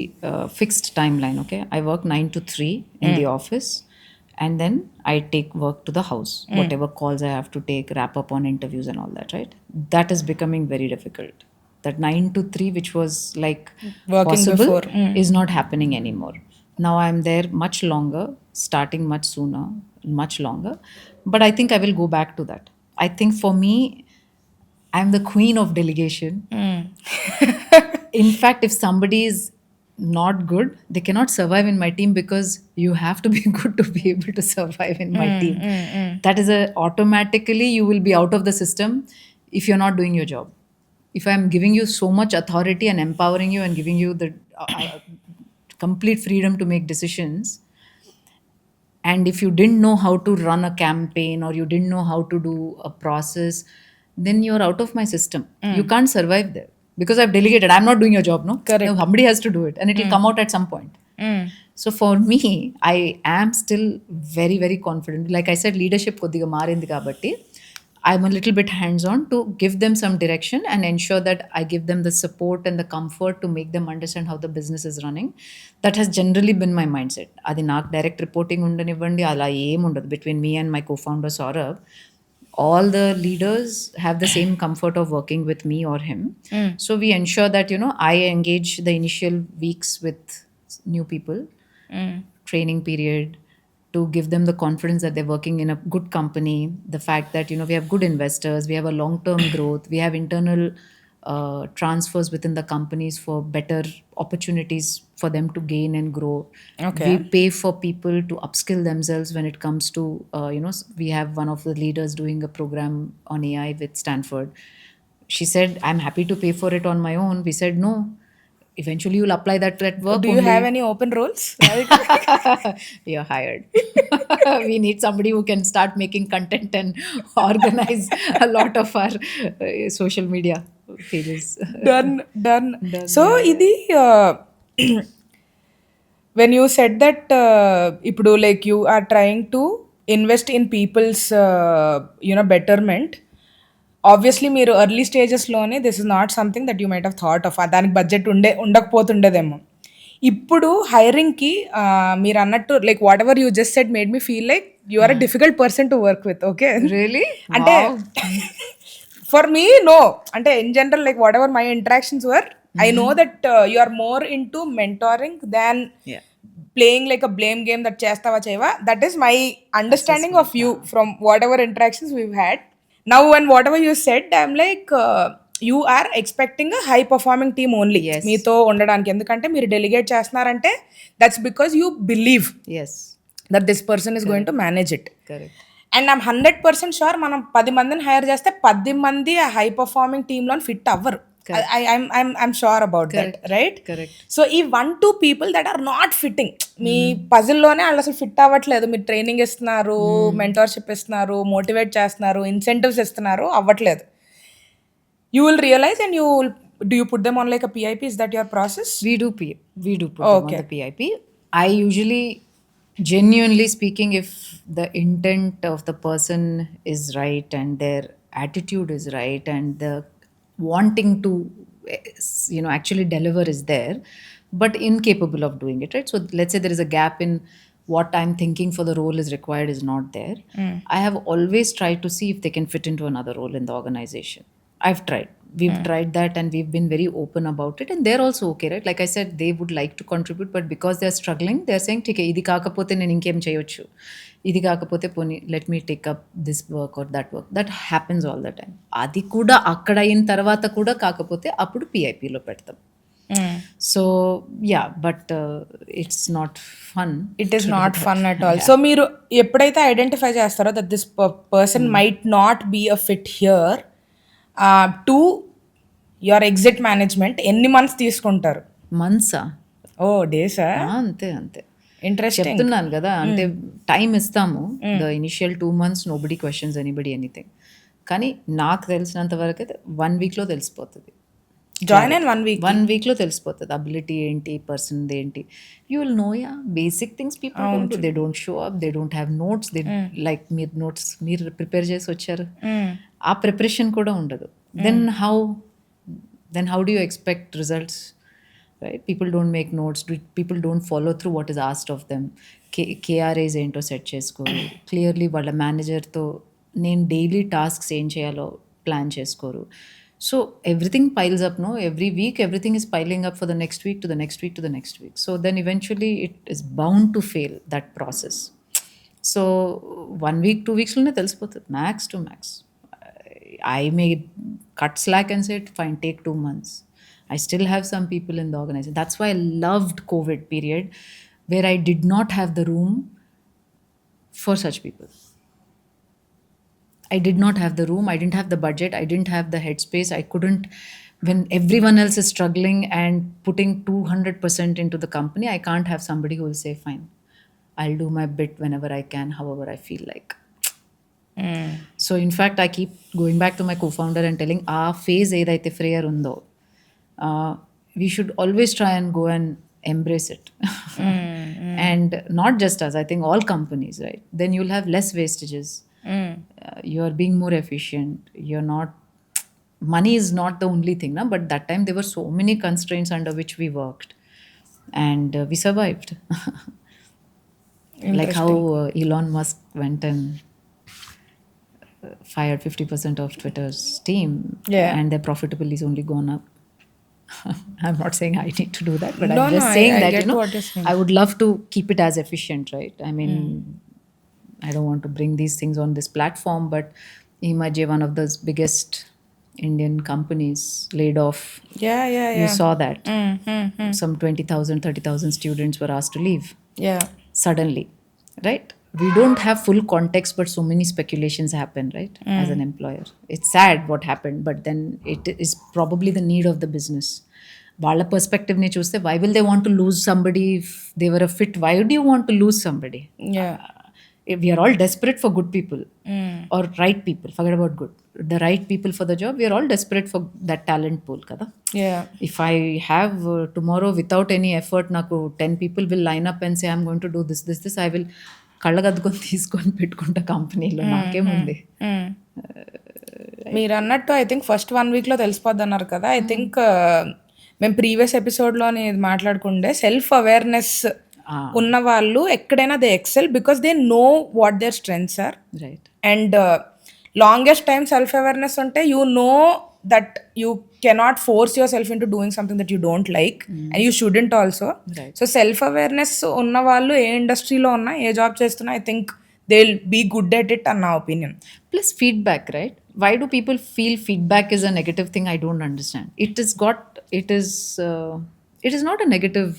S2: fixed timeline, okay? I work 9 to 3 in the office. And then I take work to the house. Whatever calls I have to take, wrap up on interviews and all that, right? That is becoming very difficult. That 9 to 3, which was like
S1: Working
S2: possible,
S1: before.
S2: is not happening anymore. Now I'm there much longer, starting much sooner, much longer. But I think I will go back to that. I think for me, I'm the queen of delegation. In fact, if somebody is not good, they cannot survive in my team, because you have to be good to be able to survive in my team. That is automatically you will be out of the system if you're not doing your job. If I'm giving you so much authority and empowering you and giving you the complete freedom to make decisions, and if you didn't know how to run a campaign or you didn't know how to do a process, then you're out of my system. You can't survive there, because I've delegated. I'm not doing your job, no?
S1: Correct.
S2: No, somebody has to do it, and it will come out at some point. So for me, I am still very, very confident. Like I said, leadership kodiga marindi kabatti, I'm a little bit hands-on to give them some direction and ensure that I give them the support and the comfort to make them understand how the business is running. That has generally been my mindset. Adi నాకు direct reporting ఉండనివ్వండి, అలా ఏం ఉండదు. Between me and my co-founder Saurabh, all the leaders have the same comfort of working with me or him. So we ensure that, I engage the initial weeks with new people, training period, to give them the confidence that they're working in a good company. The fact that, we have good investors, we have a long-term growth, we have internal transfers within the companies for better opportunities for them to gain and grow.
S1: Okay.
S2: We pay for people to upskill themselves when it comes to, we have one of the leaders doing a program on AI with Stanford. She said, I'm happy to pay for it on my own. We said, no. Eventually, you'll apply that at work.
S1: Do you have any open roles?
S2: You're hired. We need somebody who can start making content and organize a lot of our social media pages.
S1: Done. So, ఇది when you said that ఇప్పుడు like you are trying to invest in people's betterment, obviously మీరు early స్టేజెస్లోనే this is not something that you might have thought of, దానికి budget ఉండకపోతుండేదేమో. ఇప్పుడు హైరింగ్కి మీరు అన్నట్టు like whatever you just said made me feel like you are a difficult person to work with. Okay,
S2: Really?
S1: అంటే for me no, అంటే in general like whatever my interactions were, I know that you are more into mentoring than playing like a blame game that చేస్తావా చేయవా. That is my understanding of you from whatever interactions we've had. Now, and whatever you said, I'm like, you are expecting a high performing team only.
S2: Yes.
S1: మీతో ఉండడానికి, ఎందుకంటే మీరు delegate చేస్తున్నారంటే that's because you believe
S2: Yes.
S1: that this person is going to manage it.
S2: Correct.
S1: And I'm 100% sure మనం 10 మందిని hire చేస్తే 10 మంది ఆ హై పర్ఫార్మింగ్ టీంలో ఫిట్ అవ్వరు. I'm sure about that, right?
S2: Correct.
S1: So ఈ 1-2 people that are not fitting, మీ పజిల్లోనే వాళ్ళు అసలు ఫిట్ అవ్వట్లేదు. మీరు ట్రైనింగ్ ఇస్తున్నారు, మెంటర్షిప్ ఇస్తున్నారు, మోటివేట్ చేస్తున్నారు, ఇన్సెంటివ్స్ ఇస్తున్నారు, అవ్వట్లేదు. You will realize and do you put them on like a PIP? Is that your process?
S2: We do put them on the PIP. I usually, genuinely speaking, if the intent of the person is right and their attitude is right and the wanting to actually deliver is there, but incapable of doing it, right? So let's say there is a gap in what I'm thinking for the role is required is not there. I have always tried to see if they can fit into another role in the organization. I've tried. We've tried that and we've been very open about it, and they're also okay, right? Like I said, they would like to contribute, but because they're struggling, they're saying, "Okay, idi kaakapote nenu inkem cheyochu. Idi kaakapote poni, let me take up this work or that work." That happens all the time. Adi kuda akkada ayin tarvata kuda kaakapote appudu PIP lo pedtam. So yeah, but it's not fun.
S1: It is not fun at all. So మీరు ఎప్పుడైతే identify చేస్తారో that this person might not be a fit here, to your exit management ఎన్ని months తీసుకుంటారు?
S2: Mansa.
S1: డేసా?
S2: అంతే
S1: interesting.
S2: చెప్తున్నాను కదా, అంటే టైం ఇస్తాము. The initial 2 months nobody questions anybody anything. కానీ నాకు తెలిసినంత వరకు అయితే 1 weekలో తెలిసిపోతుంది.
S1: జాయిన్ అయిన 1 week.
S2: 1 weekలో తెలిసిపోతుంది అబిలిటీ ఏంటి, పర్సన్ ఏంటి. You will know. Yeah, basic things people don't they don't show up, they don't have notes, they like మీరు నోట్స్ మీరు ప్రిపేర్ చేసి వచ్చారు, ఆ ప్రిపరేషన్ కూడా ఉండదు. Then how do you expect results, right? People don't make notes, people don't follow through what is asked of them. KRAs ఏంటో set చేసుకోరు clearly. వాళ్ళ మేనేజర్తో నేను డైలీ టాస్క్స్ ఏం చేయాలో ప్లాన్ చేసుకోరు. So everything piles up, no? Every week, everything is piling up for the next week, to the next week, to the next week. So then eventually it is bound to fail, that process. So 1 week, 2 weeks, max to max. I may cut slack and say, fine, take 2 months. I still have some people in the organization. That's why I loved COVID period, where I did not have the room for such people. I did not have the room, I didn't have the budget, I didn't have the headspace, I couldn't, when everyone else is struggling and putting 200% into the company, I can't have somebody who will say, fine, I'll do my bit whenever I can, however I feel like. So in fact, I keep going back to my co-founder and telling, phase edaithe Freyr undo, we should always try and go and embrace it. And not just us, I think all companies, right? Then you'll have less wastages. You are being more efficient. You're not, money is not the only thing, na? But that time there were so many constraints under which we worked, and we survived. Like how Elon Musk went and fired 50% of Twitter's team, and their profitability is only gone up. I'm not saying I need to do that, but I'm just saying that, you know, I would love to keep it as efficient, right? I mean, I don't want to bring these things on this platform, but Imaje, one of the biggest Indian companies, laid off.
S1: Yeah.
S2: You saw that. Some 20,000, 30,000 students were asked to leave.
S1: Yeah.
S2: Suddenly, right? We don't have full context, but so many speculations happen, right? As an employer. It's sad what happened, but then it is probably the need of the business. వాళ్ళ perspective ని చూస్తే, why will they want to lose somebody if they were a fit? Why do you want to lose somebody?
S1: Yeah.
S2: We are all desperate for good people, or right people. Forget about good. The right people for the job. We are all desperate for that talent pool, kada?
S1: Yeah.
S2: If I have tomorrow, without any effort, naku 10 people will line up and say, I'm going to do this, I will కళ్ళగద్దుకొని తీసుకొని పెట్టుకుంటా కంపెనీలో. నాకేముంది?
S1: మీరు అన్నట్టు I think first 1 weekలో తెలిసిపోద్ది అన్నారు కదా. I think మేము previous ఎపిసోడ్లోని మాట్లాడుకుంటే సెల్ఫ్ అవేర్నెస్ ఉన్న వాళ్ళు ఎక్కడైనా they excel because they know what their strengths are,
S2: right?
S1: And longest time self awareness ఉంటే you know that you cannot force yourself into doing something that you don't like, and you shouldn't also. So self awareness ఉన్న వాళ్ళు ఏ ఇండస్ట్రీలో ఉన్నా, ఏ job చేస్తున్నా, I think they will be good at it అన్న opinion.
S2: Plus feedback, right? Why do people feel feedback is a negative thing? I don't understand. It is not a negative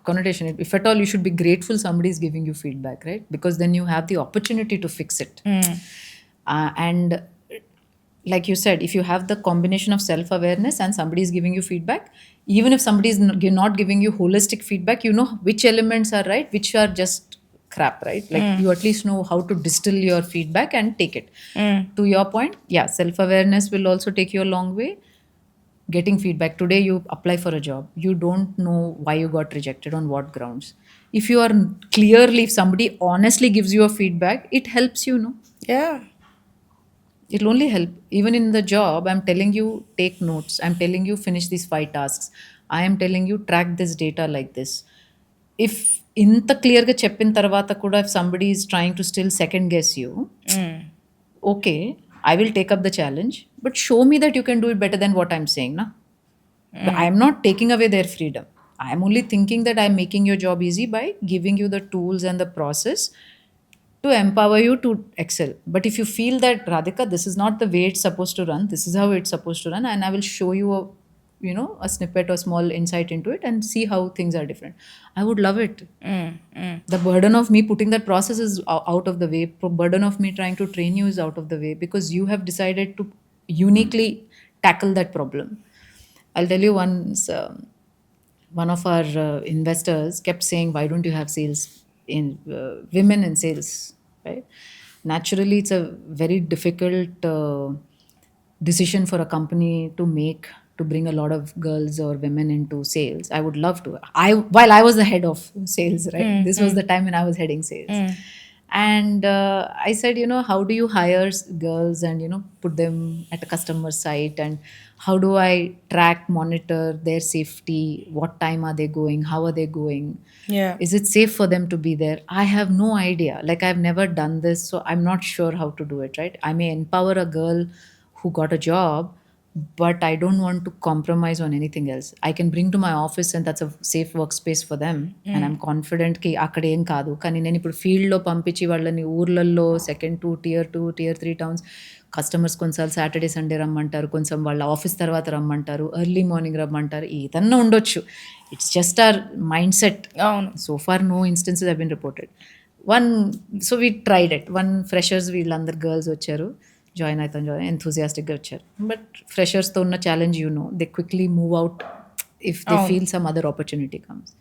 S2: connotation. If at all, you should be grateful somebody is giving you feedback, right? Because then you have the opportunity to fix it. And like you said, if you have the combination of self-awareness and somebody is giving you feedback, even if somebody is not giving you holistic feedback, you know which elements are right, which are just crap, right? Like you at least know how to distill your feedback and take it. To your point, yeah, self-awareness will also take you a long way. Getting feedback. Today you apply for a job, you don't know why you got rejected, on what grounds. If you are clearly, if somebody honestly gives you a feedback, it helps you, no?
S1: Yeah.
S2: It'll only help. Even in the job, I'm telling you, take notes. I'm telling you, finish these 5 tasks. I am telling you, track this data like this. If ఇంత క్లియర్గా చెప్పిన తర్వాత కూడా if somebody is trying to still second guess you, okay, I will take up the challenge, but show me that you can do it better than what I'm saying, na? I'm not taking away their freedom. I'm only thinking that I'm making your job easy by giving you the tools and the process to empower you to excel. But if you feel that, Radhika, this is not the way it's supposed to run, this is how it's supposed to run, and I will show you a snippet or small insight into it and see how things are different, I would love it. The burden of me putting that process is out of the way. Burden of me trying to train you is out of the way, because you have decided to uniquely tackle that problem. I'll tell you once, one of our investors kept saying, why don't you have sales in women in sales, right? Naturally, it's a very difficult decision for a company to make, to bring a lot of girls or women into sales. I would love to. While I was the head of sales, right? This was the time when I was heading sales. And I said, how do you hire girls and, put them at a customer site? And how do I track, monitor their safety? What time are they going? How are they going?
S1: Yeah.
S2: Is it safe for them to be there? I have no idea. Like, I've never done this, so I'm not sure how to do it, right? I may empower a girl who got a job, but I don't want to compromise on anything else. I can bring to my office and that's a safe workspace for them. And I'm confident ki akkade em kaadu. Kani nenu ippudu field lo pampichi vallani ఊర్లలో second 2 tier 2 tier 3 towns customers కొన్నిసార్లు Saturday Sunday రమ్మంటారు, కొంచెం వాళ్ళ office తర్వాత రమ్మంటారు, early morning రమ్మంటారు, ఏదన్నా ఉండొచ్చు. It's just our mindset.
S1: అవును.
S2: So far no instances have been reported. So we tried it. Freshers వీళ్ళందరు గర్ల్స్ వచ్చారు, జాయిన్ ఎంతూజియాస్టిక్గా వచ్చారు. బట్ ఫ్రెషర్స్తో ఉన్న challenge they quickly move out if they feel some other opportunity comes.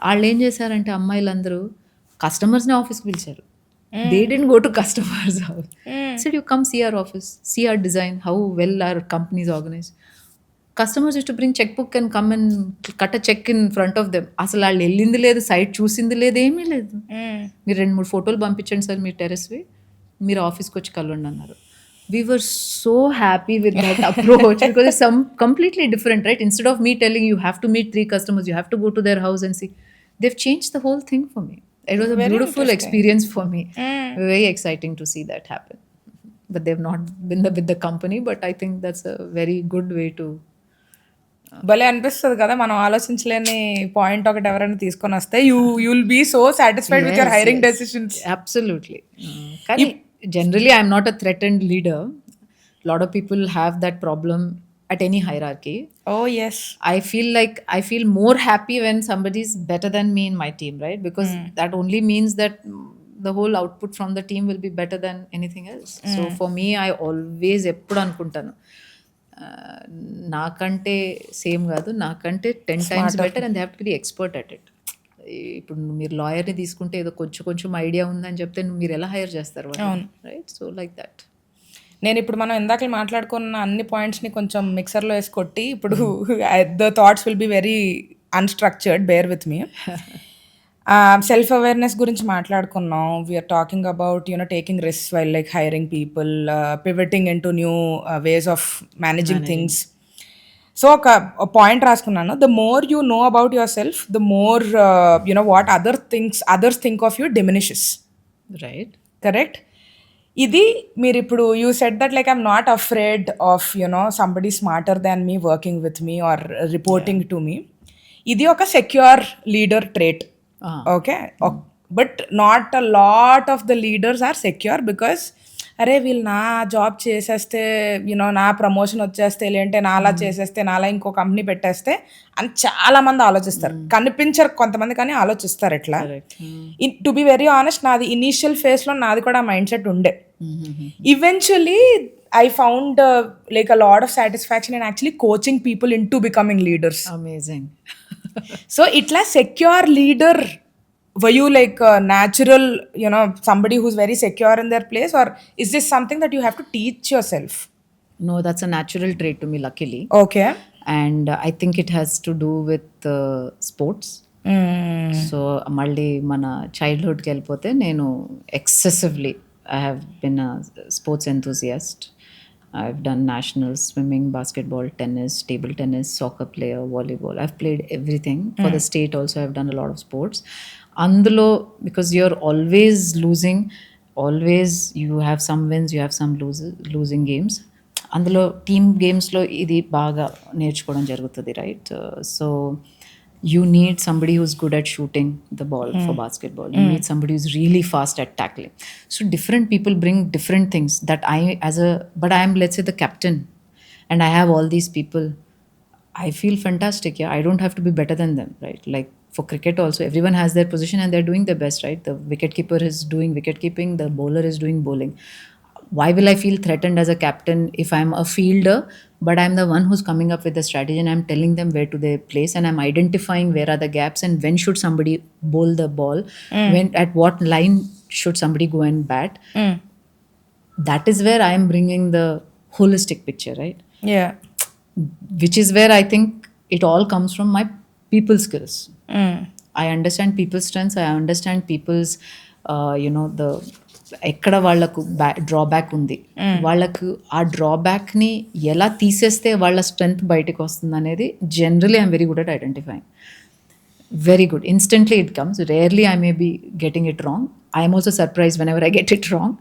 S2: వాళ్ళు ఏం చేశారంటే, అమ్మాయిలందరూ కస్టమర్స్ని ఆఫీస్కి పిలిచారు. They didn't go to customers' house. Said, you come see our office, see our design, how well our company is organized. Customers used to bring checkbook and come and cut a check in front of them. అసలు వాళ్ళు వెళ్ళింది లేదు, site చూసింది లేదు, ఏమీ లేదు. మీరు 2-3 ఫోటోలు పంపించండి సార్ మీ టెరెస్వి, మీరు ఆఫీస్కి వచ్చి కలవండి అన్నారు. We were so happy with that approach because it's completely different, right? Instead of me telling you have to meet 3 customers, you have to go to their house and see. They've changed the whole thing for me. It was a beautiful experience for me. Very exciting to see that happen. But they've not been with the company, but I think that's a very good way to...
S1: భలే అనిపిస్తుంది కదా, మనం ఆలోచించలేని point ఒకటి ఎవరైనా తీసుకొని వస్తే you'll be so satisfied with your hiring decisions.
S2: Absolutely. కానీ generally I'm not a threatened leader. A lot of people have that problem at any hierarchy.
S1: Oh yes.
S2: I feel more happy when somebody is better than me in my team, right? Because that only means that the whole output from the team will be better than anything else. So for me, I always eppudu anukuntanu, నాకంటే same కాదు, నాకంటే 10 times better, and they have to be expert at it. ఇప్పుడు మీరు లాయర్ని తీసుకుంటే ఏదో కొంచెం idea ఉందని చెప్తే మీరు ఎలా హైర్ చేస్తారు, రైట్? So like that.
S1: నేను ఇప్పుడు మనం ఇందాక మాట్లాడుకున్న అన్ని పాయింట్స్ని కొంచెం మిక్సర్లో వేసి కొట్టి, ఇప్పుడు the thoughts will be very unstructured, bear with me. Self awareness గురించి మాట్లాడుకున్నాం. We're talking about taking risk while like hiring people, pivoting into new ways of managing things. So ఒక పాయింట్ రాసుకున్నాను, the more you know about yourself, the more what others think of you diminishes.
S2: Right,
S1: correct. ఇది మీరు ఇప్పుడు you said that like I'm not afraid of somebody smarter than me working with me or reporting to me. ఇది ఒక secure leader trait. Okay, but not a lot of the leaders are secure because అరే వీళ్ళు నా job చేసేస్తే నా promotion వచ్చేస్తే లేదంటే నా అలా చేసేస్తే నా అలా ఇంకో కంపెనీ పెట్టేస్తే అని చాలా మంది ఆలోచిస్తారు. కనిపించరు కొంతమంది కానీ ఆలోచిస్తారు ఇట్లా. టు బి వెరీ ఆనెస్ట్, నాది ఇనీషియల్ ఫేజ్లో నాది కూడా మైండ్ సెట్ ఉండే. Eventually, I found like a lot of satisfaction in actually coaching people into becoming leaders.
S2: Amazing.
S1: So, itla secure leader, were you like a natural, somebody who's very secure in their place, or is this something that you have to teach yourself?
S2: No, that's a natural trait to me, luckily.
S1: Okay.
S2: And I think it has to do with sports. So మళ్ళీ మన చైల్డ్హుడ్కి వెళ్ళిపోతే నేను excessively I have been a sports enthusiast. I've done nationals, swimming, basketball, tennis, table tennis, soccer player, volleyball. I've played everything. For the state also, I've done a lot of sports. అందులో because you're always losing, always you have some wins, you have some losing games. అందులో team గేమ్స్లో ఇది బాగా నేర్చుకోవడం జరుగుతుంది, right? So you need somebody who's good at shooting the ball for basketball. You need somebody who's really fast at tackling. So different people bring different things that but I am, let's say, the captain and I have all these people. I feel fantastic. Yeah, I don't have to be better than them, right? Like for cricket also, everyone has their position and they're doing their best, right? The wicket keeper is doing wicket keeping, the bowler is doing bowling. Why will I feel threatened as a captain if I'm a fielder, but I'm the one who's coming up with the strategy and I'm telling them where to their place and I'm identifying where are the gaps and when should somebody bowl the ball, when at what line should somebody go and bat. That is where I am bringing the holistic picture, right?
S1: Yeah.
S2: Which is where I think it all comes from my people skills. I understand people's strengths, I understand people's the ఎక్కడ వాళ్ళకు drawback ఉంది, వాళ్ళకు ఆ డ్రాబ్యాక్ని ఎలా తీసేస్తే వాళ్ళ strength బయటకు వస్తుంది అనేది generally I'm very good at identifying. Very good. Instantly it comes. Rarely I may be getting it wrong. I am also surprised whenever I get it wrong.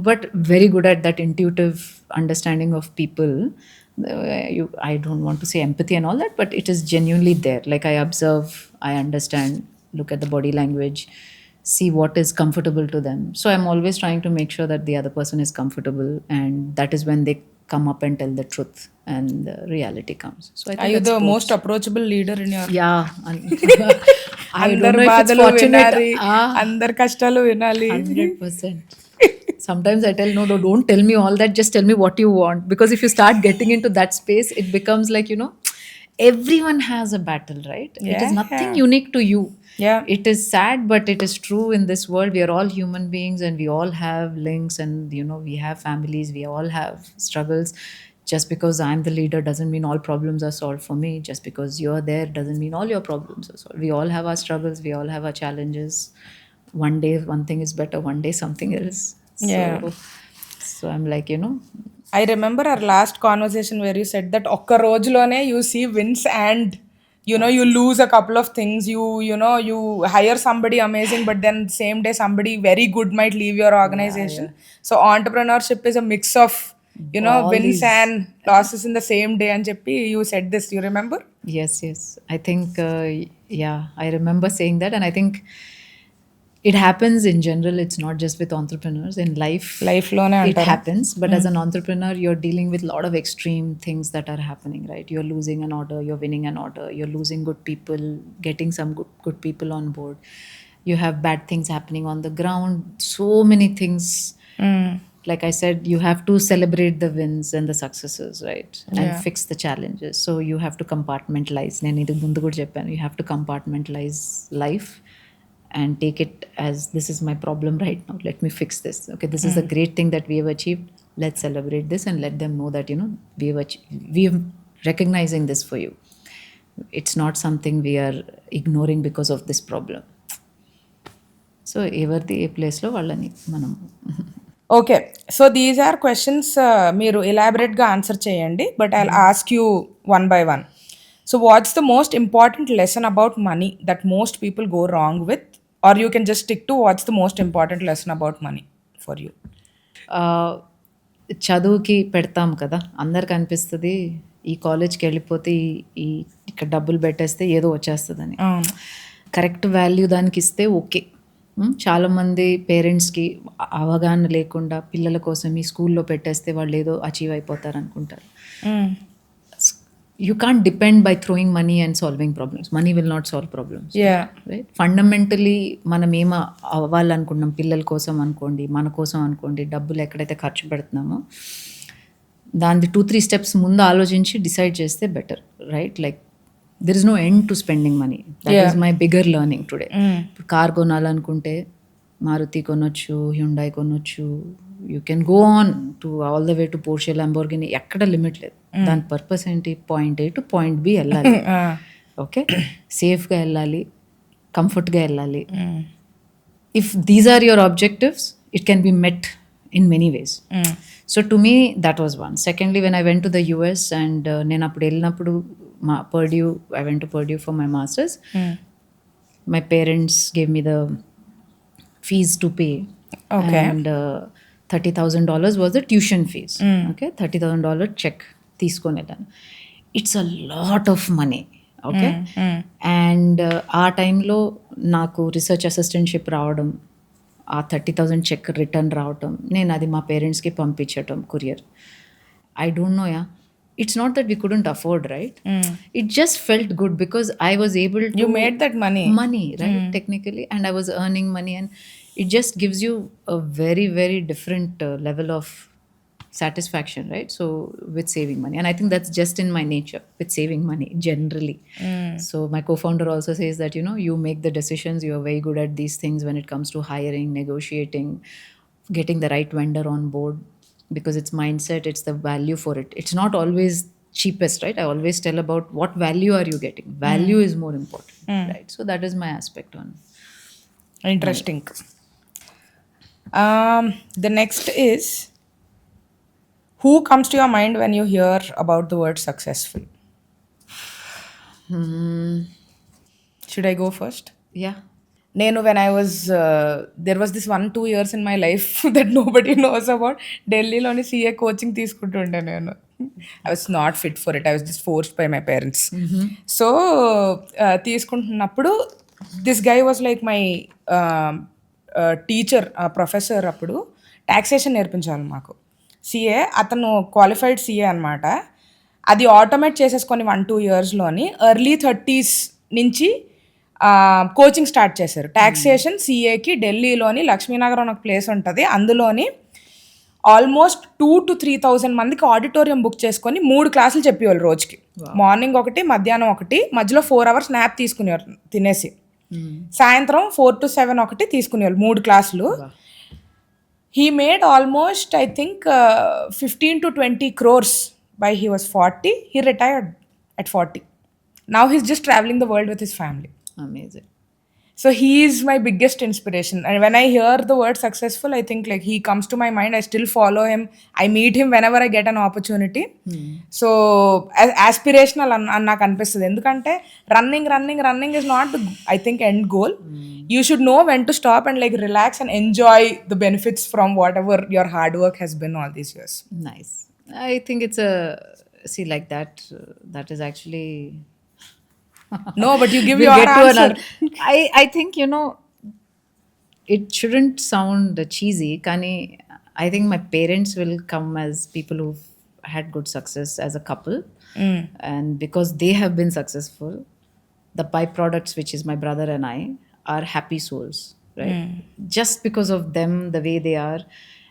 S2: But very good at that intuitive understanding of people. I don't want to say empathy and all that, but it is genuinely there. Like I observe, I understand, look at the body language, see what is comfortable to them. So I'm always trying to make sure that the other person is comfortable, and that is when they come up and tell the truth and the reality comes. So I think
S1: are you the most approachable leader in your
S2: I don't know if it's fortunate.
S1: Andar kashtalu vinali.
S2: 100%. Sometimes I tell, no, don't tell me all that, just tell me what you want, because if you start getting into that space, it becomes like, everyone has a battle, right? It is nothing unique to you.
S1: Yeah.
S2: It is sad, but it is true. In this world, we are all human beings and we all have links and we have families, we all have struggles. Just because I'm the leader doesn't mean all problems are solved for me. Just because you're there doesn't mean all your problems are solved. We all have our struggles, we all have our challenges. One day one thing is better, one day something else. So I'm like,
S1: I remember our last conversation where you said that ఒక్క రోజులోనే you see wins and you lose a couple of things. You hire somebody amazing, but then same day somebody very good might leave your organization. So entrepreneurship is a mix of wins and losses in the same day. And Jeppi, you said this, you remember?
S2: Yes. I think I remember saying that, and I think it happens in general. It's not just with entrepreneurs. In life
S1: lone
S2: it happens, but as an entrepreneur you're dealing with a lot of extreme things that are happening, right? You're losing an order, you're winning an order, you're losing good people, getting some good people on board, you have bad things happening on the ground, so many things. Like I said, you have to celebrate the wins and the successes, right? And fix the challenges. So you have to compartmentalize. Nenu idu mundu kuda cheppanu, you have to compartmentalize life and take it as, this is my problem right now, let me fix this. Okay, this is a great thing that we have achieved, let's celebrate this and let them know that we are recognizing this for you. It's not something we are ignoring because of this problem. So everdi a place lo vallani manam.
S1: Okay, so these are questions మీరు elaborateగా answer చేయండి, but I'll ask you one by one. So what's the most important lesson about money that most people go wrong with, or you can just stick to what's the most important lesson about money for you?
S2: చదువుకి పెడతాం కదా, అందరికి అనిపిస్తుంది ఈ కాలేజ్కి వెళ్ళిపోతే ఈ ఇక్కడ డబ్బులు పెట్టేస్తే ఏదో వచ్చేస్తుందని. కరెక్ట్ వాల్యూ దానికి ఇస్తే ఓకే, చాలామంది పేరెంట్స్కి అవగాహన లేకుండా పిల్లల కోసం ఈ స్కూల్లో పెట్టేస్తే వాళ్ళు ఏదో అచీవ్ అయిపోతారు అనుకుంటారు. You can't depend by throwing money and solving problems. Money will not solve problems.
S1: Yeah.
S2: Right? Fundamentally మనం ఏం అవ్వాలనుకుంటున్నాం, పిల్లల కోసం అనుకోండి, మన కోసం అనుకోండి, డబ్బులు ఎక్కడైతే ఖర్చు పెడుతున్నామో దాని 2-3 స్టెప్స్ ముందు ఆలోచించి డిసైడ్ చేస్తే better, right? Like there is no end to spending money. That is my bigger learning today. ఇప్పుడు కార్ కొనాలనుకుంటే మారుతి కొనొచ్చు, హ్యుండై కొనొచ్చు, you can go on to all the way to Porsche, Lamborghini, ఎక్కడ limit లేదు. దాని purpose ఏంటి? Point A to point B వెళ్ళాలి. Okay, సేఫ్గా వెళ్ళాలి, కంఫర్ట్గా వెళ్ళాలి. If these are your objectives, it can be met in many ways. So to me that was one. Secondly, when I went to the US and నేను అప్పుడు వెళ్ళినప్పుడు Purdue, I went to Purdue for my masters. My parents gave me the fees to pay.
S1: Okay.
S2: And $30,000 was the tuition fees. Okay, $30,000 check తీసుకొని వెళ్ళాను. It's a lot of money. Okay, and ఆ టైంలో నాకు research assistantship రావడం, ఆ 30,000 check return రావటం, నేను అది మా పేరెంట్స్కి పంపించటం courier. I don't know, yeah, it's not that we couldn't afford, right? It just felt good because I was able to
S1: You made that money.
S2: right? Technically, and I was earning money, and it just gives you a very, very different level of satisfaction, right? So with saving money, and I think that's just in my nature with saving money generally. So my co-founder also says that, you know, you make the decisions, you are very good at these things when it comes to hiring, negotiating, getting the right vendor on board, because it's mindset, it's the value for it. It's not always cheapest, right? I always tell about what value are you getting. Value is more important, right? So that is my aspect on
S1: Interesting. The next is, who comes to your mind when you hear about the word successful? Should I go first?
S2: yeah.
S1: నేను when I was there was this 1-2 years in my life that nobody knows about. ఢిల్లీలోని CA coaching తీసుకుంటుండే నేను. I was not fit for it. I was just forced by my parents. So తీసుకుంటున్నప్పుడు this guy was like my teacher, professor. అప్పుడు taxation నేర్పించాలి మాకు. CA, అతను qualified CA అనమాట. అది automate చేసేసుకొని 1-2 ఇయర్స్లోని ఎర్లీ 30s నుంచి కోచింగ్ స్టార్ట్ చేశారు. టాక్సేషన్ CAకి ఢిల్లీలోని లక్ష్మీనగరం ఒక ప్లేస్ ఉంటుంది. అందులోని ఆల్మోస్ట్ 2,000 to 3,000 మందికి ఆడిటోరియం బుక్ చేసుకొని 3 క్లాసులు చెప్పేవాళ్ళు రోజుకి. మార్నింగ్ ఒకటి, మధ్యాహ్నం ఒకటి, మధ్యలో 4 hours నాప్ తీసుకునేవారు తినేసి. సాయంత్రం 4 to 7 ఒకటి తీసుకునేవాళ్ళు, 3 క్లాసులు. He made almost, I think, 15 to 20 crores by he was 40. He retired at 40. Now he's just traveling the world with his family.
S2: Amazing.
S1: So he is my biggest inspiration. And when I hear the word successful, I think like he comes to my mind. I still follow him. I meet him whenever I get an opportunity. So aspirational నాకు అనిపిస్తుంది. ఎందుకంటే running is not the, I think, end goal. You should know when to stop and like relax and enjoy the benefits from whatever your hard work has been all these years.
S2: Nice. I think it's like that is actually
S1: No, but you give
S2: we'll
S1: your
S2: get to
S1: answer.
S2: I think, you know, it shouldn't sound cheesy, kani I think my parents will come as people who've had good success as a couple, and because they have been successful, the byproducts, which is my brother and I, are happy souls, right? Just because of them, the way they are,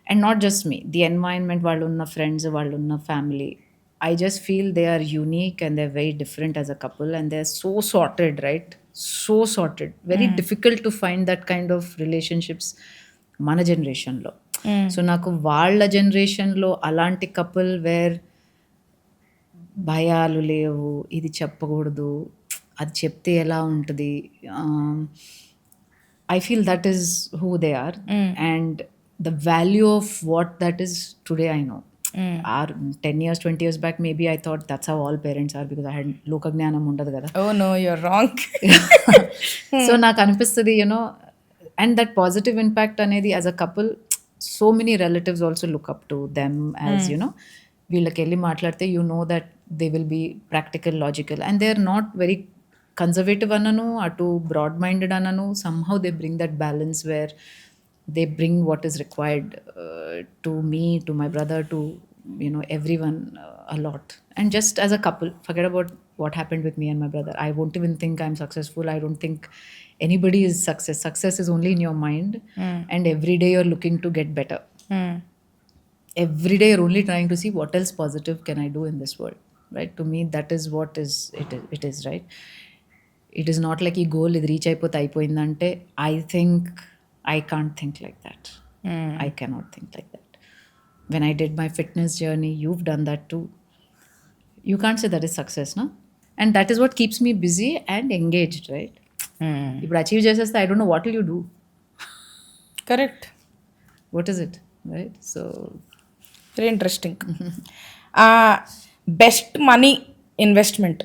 S2: and not just me, the environment, vallu unna friends, vallu unna family, I just feel they are unique and they're very different as a couple, and they're so sorted, right? So sorted. Very difficult to find that kind of relationships mana generation lo. So నాకు వాళ్ళ జనరేషన్లో అలాంటి couple wear భయాలు లేవు, ఇది చెప్పకూడదు, అది చెప్తే ఎలా ఉంటుంది. I feel that is who they are, and the value of what that is today I know. 10 years, 20 years back, maybe I thought that's how all parents are, because I had లోకజ్ఞానం ఉండదు కదా.
S1: Oh no, you're wrong.
S2: So నాకు అనిపిస్తుంది, you know, and that positive impact అనేది as a couple, so many relatives also look up to them as, you know, వీళ్ళకి వెళ్ళి మాట్లాడితే you know that they will be practical, logical, and they're not very conservative అనను, అటు broad minded అనను. Somehow they bring that balance where they bring what is required to me, to my brother, to everyone a lot. And just as a couple, forget about what happened with me and my brother. I won't even think I'm successful. I don't think anybody is success is only in your mind. And every day you're looking to get better. Every day you're only trying to see what else positive can I do in this world, right? To me that is what it is, right? It is not like ఈ goal ఇది reach అయిపోతే అయిపోయిందంటే I think I can't think like that. I cannot think like that. When I did my fitness journey, you've done that too. You can't say that is success, no? And that is what keeps me busy and engaged, right? ఇప్పుడు achieve చేసేస్తే I don't know what will you do.
S1: Correct.
S2: What is it, right? So
S1: very interesting. Best money investment.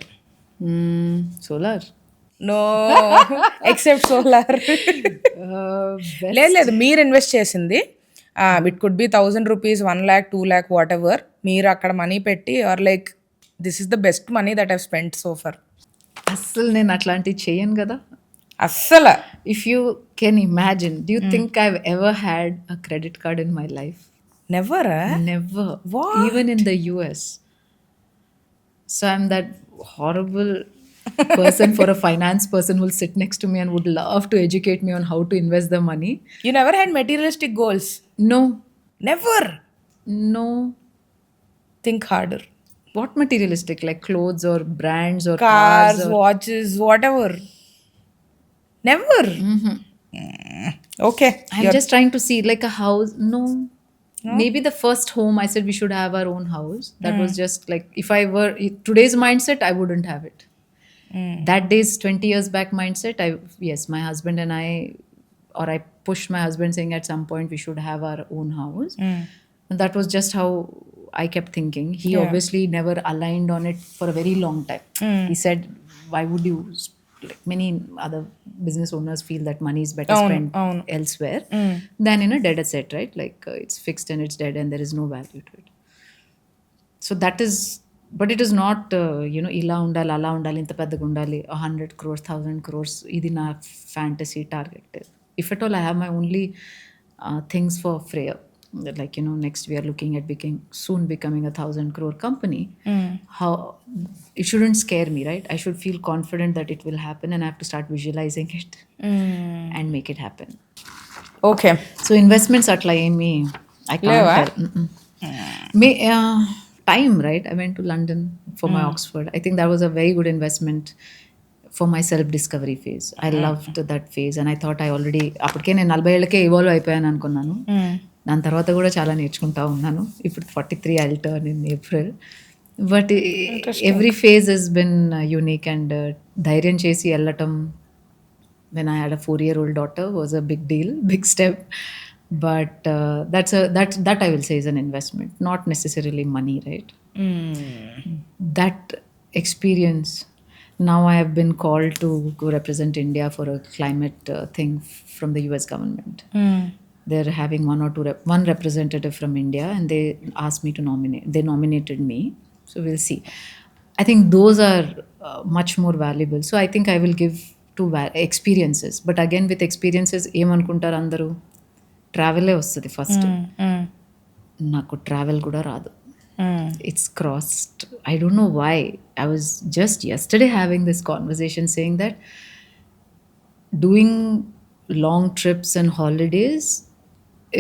S2: Solar.
S1: No, except solar. లేదు మీరు invest చేసింది it could be 1,000 rupees, 1 lakh, 2 lakh, whatever. మీరు అక్కడ money పెట్టి or like this is the best money that I've spent so far.
S2: అస్సలు నేను అట్లాంటివి చేయను కదా
S1: అస్సలు.
S2: If you can imagine, do you think I've ever had a credit card in my life?
S1: Never.
S2: Never. What? Even in the US. So I'm that horrible person for a finance person who will sit next to me and would love to educate me on how to invest the money.
S1: You never had materialistic goals?
S2: No.
S1: Never?
S2: No.
S1: Think harder.
S2: What materialistic? Like clothes or brands or
S1: cars
S2: or...
S1: watches, whatever? Never? Okay.
S2: I'm just trying to see like a house. No. Maybe the first home I said we should have our own house. That was just like, if I were today's mindset, I wouldn't have it. That day's 20 years back mindset, yes, my husband and I pushed my husband saying at some point we should have our own house. And that was just how I kept thinking. He obviously never aligned on it for a very long time. He said, why would you, like many other business owners feel that money is better spent elsewhere than in a dead asset, right? Like it's fixed and it's dead and there is no value to it. So that is, but it is not ila undali ala undali inta peddaga undali 100 crores 1,000 crores idi na fantasy target. If at all I have my only things for Freyr, like next we are looking at soon becoming a 1,000 crore company. How it shouldn't scare me, right? I should feel confident that it will happen and I have to start visualizing it and make it happen.
S1: Okay.
S2: So investments atla emi I can't tell. Time, right? I went to London for my Oxford. I think that was a very good investment for my self discovery phase. I loved that phase and I thought I already అప్పటికే నేను 40 ఏళ్ళకే evolve అయిపోయాను అనుకున్నాను. దాని తర్వాత కూడా చాలా నేర్చుకుంటా ఉన్నాను. ఇప్పుడు 43 I will turn in April. But every phase has been unique and ధైర్యం చేసి వెళ్ళటం when I had a 4-year-old daughter was a big deal, big step. But that I will say is an investment, not necessarily money, right? That experience. Now I have been called to go represent India for a climate thing from the US government. They're having one representative from India, and they asked me to nominate. They nominated me, so we'll see. I think those are much more valuable. So I think I will give two experiences. But again, with experiences, ఏమనుకుంటారు అందరూ, ట్రావెలే వస్తుంది first. నాకు travel కూడా రాదు. It's crossed. I don't know why. I was just yesterday having this conversation saying that doing long trips and holidays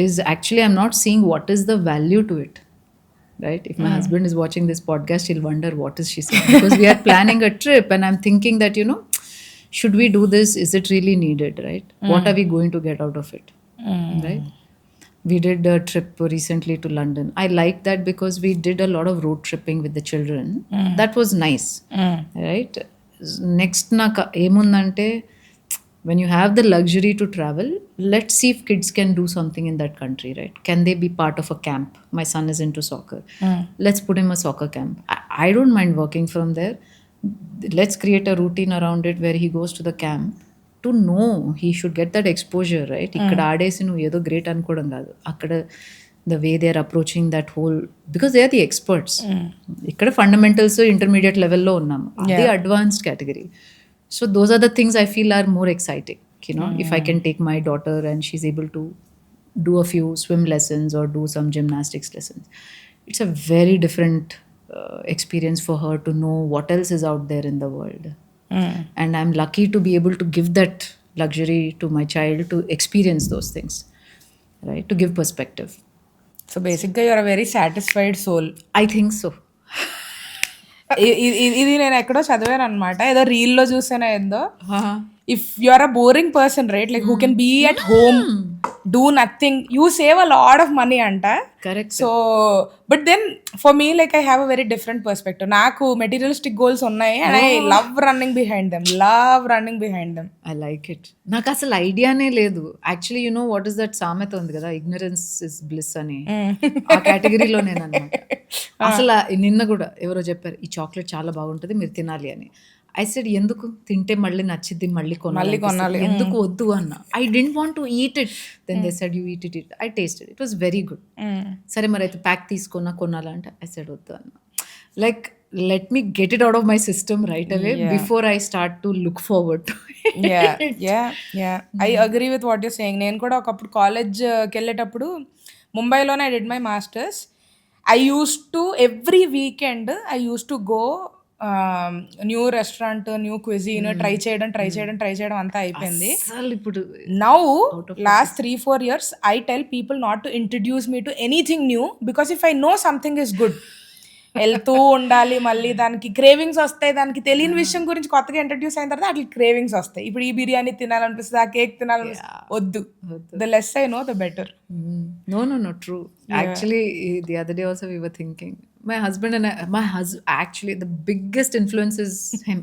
S2: is actually, I'm not seeing what is the value to it, right? If my husband is watching this podcast, he'll wonder what is she saying, because we are planning a trip and I'm thinking that, should we do this? Is it really needed, right? What are we going to get out of it, right? We did a trip recently to London. I like that because we did a lot of road tripping with the children. That was nice, right? Next naka emundante, when you have the luxury to travel, let's see if kids can do something in that country, right? Can they be part of a camp? My son is into soccer. Let's put him a soccer camp. I don't mind working from there. Let's create a routine around it where he goes to the camp. To know, he should get that exposure, right? ikkada aadesi nu edo great anukodam kaadu, akkada the way they are approaching that whole, because they are the experts. Ikkada fundamentals intermediate level lo unnam, adi advanced category. So those are the things I feel are more exciting. If I can take my daughter and she's able to do a few swim lessons or do some gymnastics lessons, it's a very different experience for her to know what else is out there in the world. And I'm lucky to be able to give that luxury to my child to experience those things, right? To give perspective.
S1: So బేసిక్గా you're a very satisfied soul.
S2: I think so.
S1: ఇది నేను ఎక్కడో చదివాను అనమాట, ఏదో రీల్లో చూసానో ఏందో.
S2: Uh-huh.
S1: If you are a boring person, right, like who can be at home, do nothing, you save a lot of money అంట.
S2: Correct.
S1: So but then for me like I have a very different perspective. నాకు materialistic goals ఉన్నాయి and I love running behind them.
S2: I like it. నాకు అసలు ఐడియానే లేదు actually. What is that సామెత ఉంది కదా, ignorance is bliss అని. ఆ కేటగిరీలో నేను అనమాట. అసలు నిన్న కూడా ఎవరో చెప్పారు ఈ చాక్లెట్ చాలా బాగుంటుంది మీరు తినాలి అని. ఐ సెడ్ ఎందుకు, తింటే మళ్ళీ నచ్చిద్ది, మళ్ళీ కొనాలి, ఎందుకు వద్దు అన్న. I don't want to eat it. Then they said you eat it. I tasted it was very good. సరే మరి అయితే ప్యాక్ కొనాలంటే ఐ సెడ్ వద్దు అన్న. Like let me get it out of my system right away before I start to look forward to
S1: I agree with what you're saying. నేను కూడా ఒకప్పుడు కాలేజ్కి వెళ్ళేటప్పుడు ముంబైలోనే I did my masters. I used to every weekend I used to go new restaurant, new cuisine try చేయడం అంతా అయిపోయింది.
S2: ఇప్పుడు
S1: now last 3-4 years I tell people not to introduce me to anything new because if I know something is good, వెళ్తూ ఉండాలి. మళ్ళీ దానికి cravings వస్తాయి. దానికి తెలియని విషయం గురించి కొత్తగా ఇంట్రడ్యూస్ అయిన తర్వాత అట్లా క్రేవింగ్స్ వస్తాయి. ఇప్పుడు ఈ బిర్యానీ తినాలనిపిస్తుంది, ఆ కేక్ తినాలనిపిస్తుంది, వద్దు. The less I know the better.
S2: No, true. Actually, the other day also we were thinking, my husband and actually the biggest influence is him.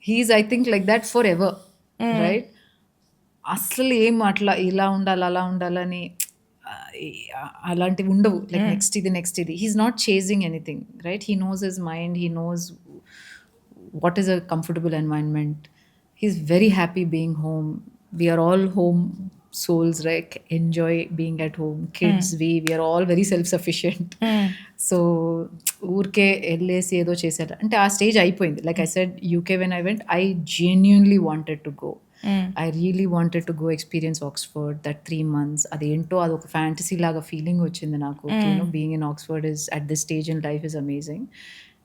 S2: He's, I think, like that forever, right? అసలు ఏం అట్లా ఇలా ఉండాలి అలా ఉండాలని అలాంటివి ఉండవు. Like next ఇది he's not chasing anything, right? He knows his mind, he knows what is a comfortable environment. He's very happy being home. We are all home souls, right? Enjoy being at home. Kids, we are all very self-sufficient. So ఊరికే వెళ్ళేసి ఏదో చేశారు అంటే ఆ stage అయిపోయింది. Like I said UK when I went, I genuinely wanted to go. I really wanted to go experience Oxford, that 3 months. అదేంటో అదొక fantasy లాగా ఫీలింగ్ వచ్చింది నాకు. Being in Oxford is at this stage in life is amazing.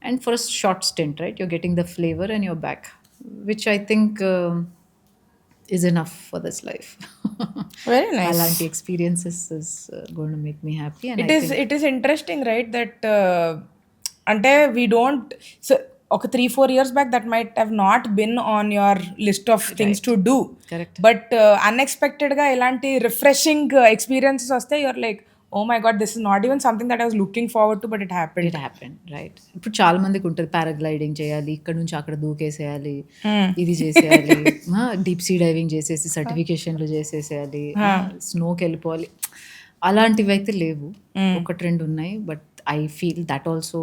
S2: And for a short stint, right? You're getting the flavor and you're back, which I think is enough for this life.
S1: Very nice.
S2: Alanti experiences is going to make me happy. And
S1: it is interesting, right, that ante we don't, so ఒక 3-4 years back that might have not been on your list of things to do.
S2: Correct.
S1: But unexpected గా ఇలాంటి refreshing experiences వస్తే you're like, oh my god, this is not even something that I was looking forward to, but it happened,
S2: right? ఇప్పుడు చాలా మందికి ఉంటుంది paragliding చేయాలి, ఇక్కడ నుంచి అక్కడ దూకేసేయాలి, ఇది చేసేయాలి, డీప్ సీ డైవింగ్ చేసేసి సర్టిఫికేషన్లు చేసేసేయాలి, స్నోకి వెళ్ళిపోవాలి. అలాంటివి అయితే లేవు. 1-2 ఉన్నాయి. But I feel that also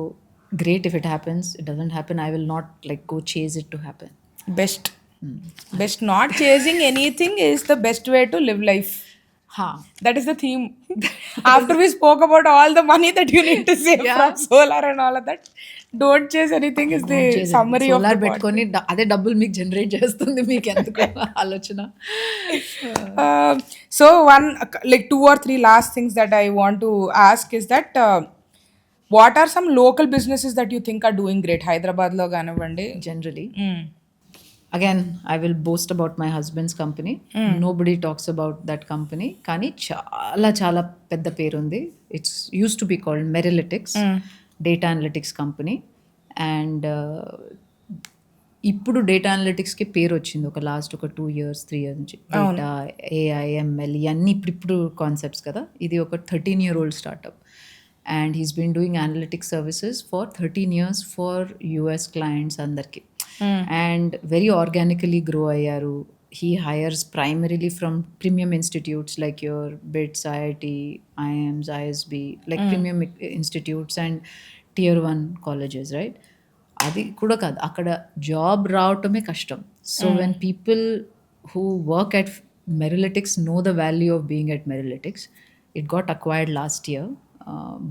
S2: great if it happens. It doesn't happen, I will not like go chase it to happen.
S1: Best not chasing anything is the best way to live life. That is the theme. After we spoke about all the money that you need to save from solar and all of that, don't chase anything is the summary of the
S2: solar పెట్టుకొని అదే డబ్బులు మీకు generate చేస్తుంది, మీకు ఎందుకు ఆలోచన.
S1: So one, like 2 or 3 last things that I want to ask is that what are some local businesses that you think are doing great Hyderabad lo ganavandi
S2: generally? Again, I will boast about my husband's company. Nobody talks about that company, కానీ చాలా పెద్ద పేరు ఉంది. It's used to be called Merilytics, data analytics company. And ఇప్పుడు data అనలిటిక్స్కి పేరు వచ్చింది ఒక last 2 years 3 years నుంచి. డేటా, AI, ML ఇవన్నీ ఇప్పుడు కాన్సెప్ట్స్ కదా. ఇది ఒక 13-year-old startup. And he's been doing analytics services for 13 years for US clients andarki. And very organically grow ayyaru. He hires primarily from premium institutes like your BITS, IIT, IIMs, ISB, like premium institutes and tier 1 colleges, right? Adi kuda kaadu, akkada job ravatame kashtam. So when people who work at Merilytics know the value of being at Merilytics, it got acquired last year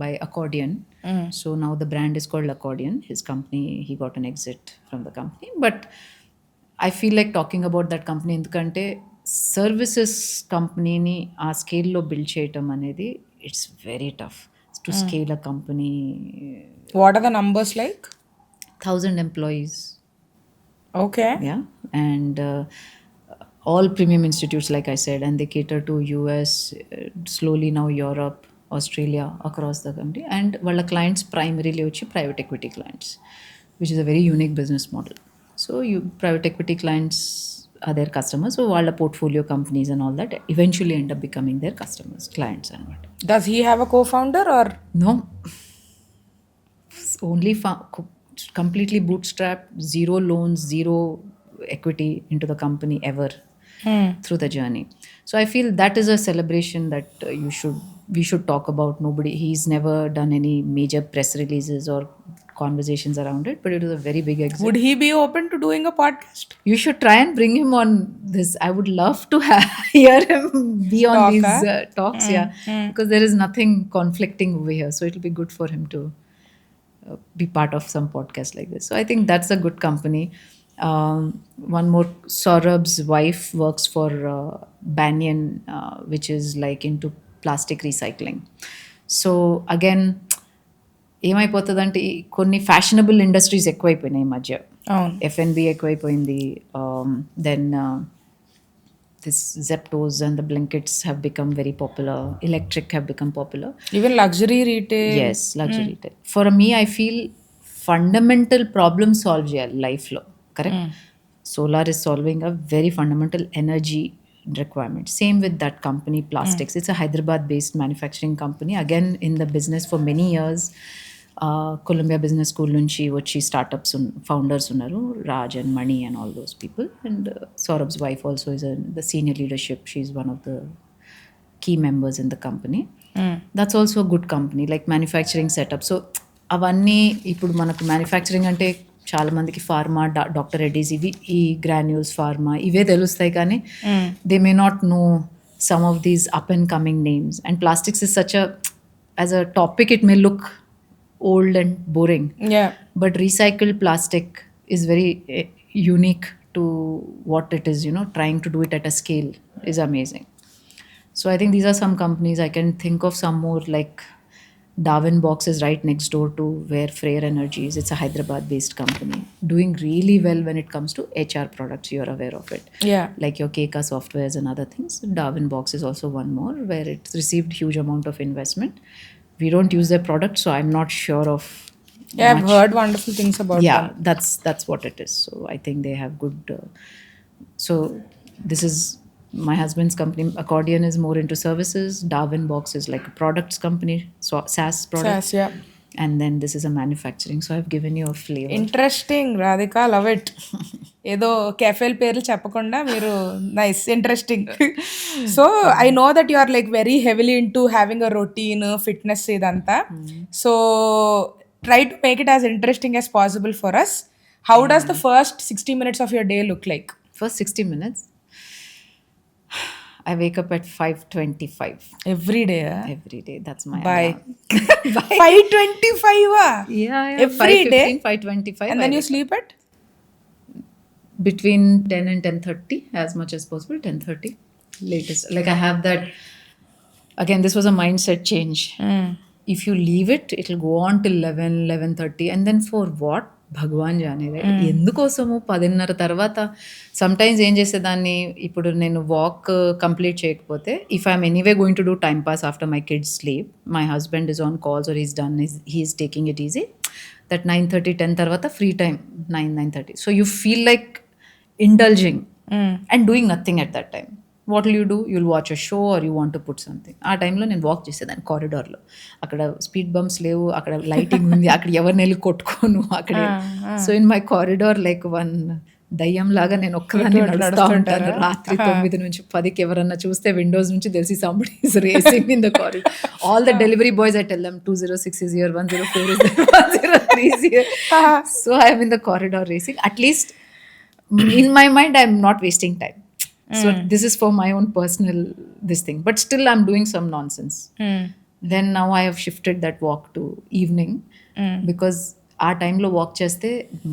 S2: by Accordion. So now the brand is called Accordion. His company, he got an exit from the company. But I feel like talking about that company ఎందుకంటే services కంపెనీని ఆ స్కేల్లో build చేయటం అనేది it's very tough to scale a company.
S1: What are the numbers like?
S2: 1,000 employees.
S1: Okay.
S2: Yeah, and all premium institutes, like I said, and they cater to US, slowly now Europe, Australia, across the country, and వాళ్ళ clients primarily వచ్చి private equity clients, which is a very unique business model. So you private equity clients are their customers, so వాళ్ళ portfolio companies and all that eventually end up becoming their customers, clients and what.
S1: Does he have a co-founder or?
S2: No, only completely bootstrapped, zero loans, zero equity into the company ever through the journey. So I feel that is a celebration that we should talk about. He's never done any major press releases or conversations around it, but it was a very big exit.
S1: Would he be open to doing a podcast?
S2: You should try and bring him on this. I would love to hear him be on
S1: Talk,
S2: these
S1: huh?
S2: talks. Yeah, because there is nothing conflicting over here, so it will be good for him to be part of some podcast like this. So I think that's a good company. One more, Saurabh's wife works for Banyan, which is like into plastic recycling. So again, ఏమైపోతుందంటే కొన్ని fashionable industries ఎక్కువైపోయినాయి ఈ మధ్య. F&B ఎక్కువైపోయింది. Then this Zeptos and the Blinkits have become very popular. Electric have become popular.
S1: Even luxury retail.
S2: Yes, luxury retail. For me, I feel fundamental problem solve చేయాలి లైఫ్లో. Correct? Solar is solving a very fundamental energy requirement. Same with that company, Plastics. It's a Hyderabad-based manufacturing company. Again, in the business for many years. Columbia Business School నుంచి వచ్చి startups founders ఉన్నారు, Raj and Mani and all those people. And Saurabh's wife also is the senior leadership. She's one of the key members in the company. That's also a good company, like manufacturing setup. So అవన్నీ ఇప్పుడు మనకు manufacturing అంటే చాలా మందికి pharma, doctor Reddy's, ఇవి ఈ granules pharma ఇవే తెలుస్తాయి, కానీ they may not know some of these up and coming names. And plastics is such as a topic it may look old and boring.
S1: Yeah.
S2: But recycled plastic is very unique to what it is, trying to do it at a scale is amazing. So I think these are some companies. I can think of some more, like Darwin Box is right next door to where Freyr Energy is. It's a Hyderabad-based company doing really well when it comes to HR products. You're aware of it.
S1: Yeah.
S2: Like your Keka softwares and other things. Darwin Box is also one more where it's received huge amount of investment. We don't use their product, so I'm not sure of.
S1: Yeah, I've heard wonderful things about them.
S2: Yeah, that's what it is. So I think they have good. So this is my husband's company. Accordion is more into services. Darwin Box is like a products company, so SaaS product.
S1: SaaS, yeah.
S2: And then this is a manufacturing. So I've given you a flavor.
S1: Interesting, Radhika, love it. ఏదో కెఫేల్ పేర్లు చెప్పకుండా మీరు nice, interesting. So I know that you are like very heavily into having a routine, fitness ఇదంతా. So try to make it as interesting as possible for us. How does the first 60 minutes of your day look like?
S2: First 60 minutes, I wake up at 5:25.
S1: Every day?
S2: Every day. That's my
S1: Bye.
S2: alarm.
S1: 5:25?
S2: Yeah.
S1: Every day?
S2: 5:25.
S1: And then you sleep at?
S2: Between 10 and 10:30, as much as possible. 10:30 latest. Like I have that. Again, this was a mindset change. If you leave it, it'll go on till 11:30, and then for what? భగవాన్ జానే. ఎందుకోసము 10:30 తర్వాత sometimes ఏం చేసేదాన్ని, ఇప్పుడు నేను walk complete చేయకపోతే, if I'm anyway going to do time pass after my kids sleep, my husband is on calls or is done, he's taking it easy, that 9:30, 10 తర్వాత free time, 9:30. So you feel like indulging and doing nothing at that time. What will you do? You'll watch a show or you want to put something. ఆ టైంలో నేను walk చేసేదాన్ని కారిడార్లో. అక్కడ speed bumps లేవు, అక్కడ lighting ఉంది, అక్కడ ఎవరిని వెళ్ళి కొట్టుకోను అక్కడ. So in my corridor like one దయ్యం లాగా నేను ఒక్కదాన్ని నడుస్తూ ఉంటాను. రాత్రి 9 నుంచి 10కి ఎవరన్నా చూస్తే విండోస్ నుంచి తెలిసి somebody is racing in the corridor. All the delivery boys, I tell them 206 is here, 104 is there, 103 is here. So I am in the corridor racing. At least in my mind, I'm not wasting time. So this is for my own personal this thing. But still, I'm doing some nonsense. Then now I have shifted that walk to evening because ఆ టైంలో walk చేస్తే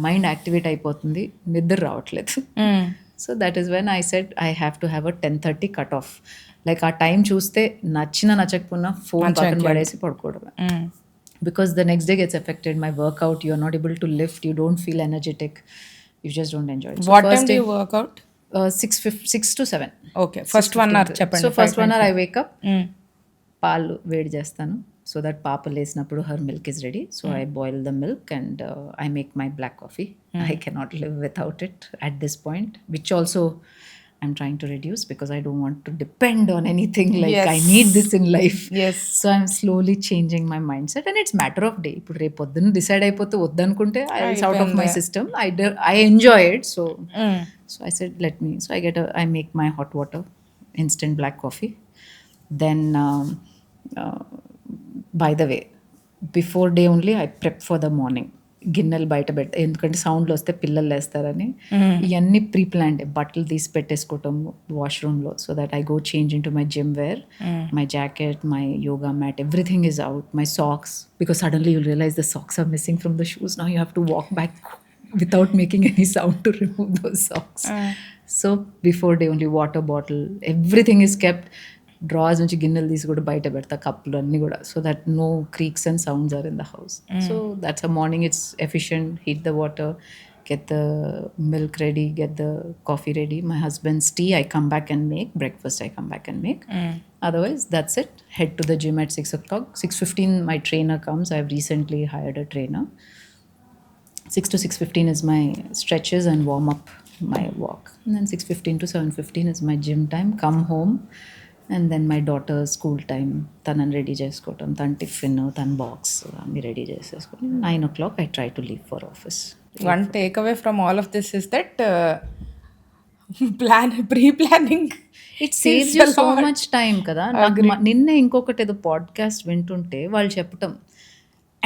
S2: mind activate అయిపోతుంది, నిద్ర రావట్లేదు. So that is when I said I have to have a 10:30 cut off. Like ఆ time చూస్తే నచ్చకపోయినా phone పక్కన పడేసి పడుకోవడం. Because the next day gets affected, my workout, you're not able to lift, you don't feel energetic, you just don't enjoy it. So
S1: what time do you work out?
S2: 6 to 7.
S1: Okay, first 1 hour చెప్పండి.
S2: So first 1 hour I wake up, పాలు వేడి చేస్తాను, so that పాప లేసినప్పుడు her milk is ready. So I boil the milk and I make my black coffee. I cannot live without it at this point, which also I'm trying to reduce because I don't want to depend on anything. Like I need this in life.
S1: Yes.
S2: So I'm slowly changing my mindset and it's matter of day. Ippudu repu podduna decide ayipothe vadanukunte it's out of my system. I enjoy it. So I said so I make my hot water, instant black coffee. Then by the way, before day only I prep for the morning. గిన్నెలు బయట ఎందుకంటే సౌండ్లు వస్తే పిల్లలు లేస్తారని ఇవన్నీ pre planned. బట్టలు తీసి పెట్టేసుకోవటం వాష్రూమ్లో, so that I go change into my gym wear, my jacket, my yoga mat, everything is out, my socks, because suddenly you'll realise the socks are missing from the shoes. Now you have to walk back without making any sound to remove those socks. So before day only water bottle, everything is kept. Drawers నుంచి గిన్నెలు తీసి కూడా బయట పెడతా, కప్పులు అన్నీ కూడా, so that no creaks and sounds are in the house. So that's a morning, it's efficient. Heat the water, get the milk ready, get the coffee ready. My husband's tea I come back and make. Breakfast I come back and make. Otherwise that's it. Head to the gym at 6 o'clock. 6:15 my trainer comes. I've recently hired a trainer. 6 to 6:15 is my stretches and warm up, my walk. And then 6:15 to 7:15 is my gym time. Come home. And then my daughter's school time, తనని ready చేసుకోవటం, తన tiffin, తన box అన్నీ ready చేసేసుకొని 9 o'clock I try to leave for office.
S1: One takeaway from all of this is that pre-planning,
S2: it saves you so much time కదా. నిన్నే ఇంకొకటి ఏదో పాడ్కాస్ట్ వింటుంటే వాళ్ళు చెప్పటం,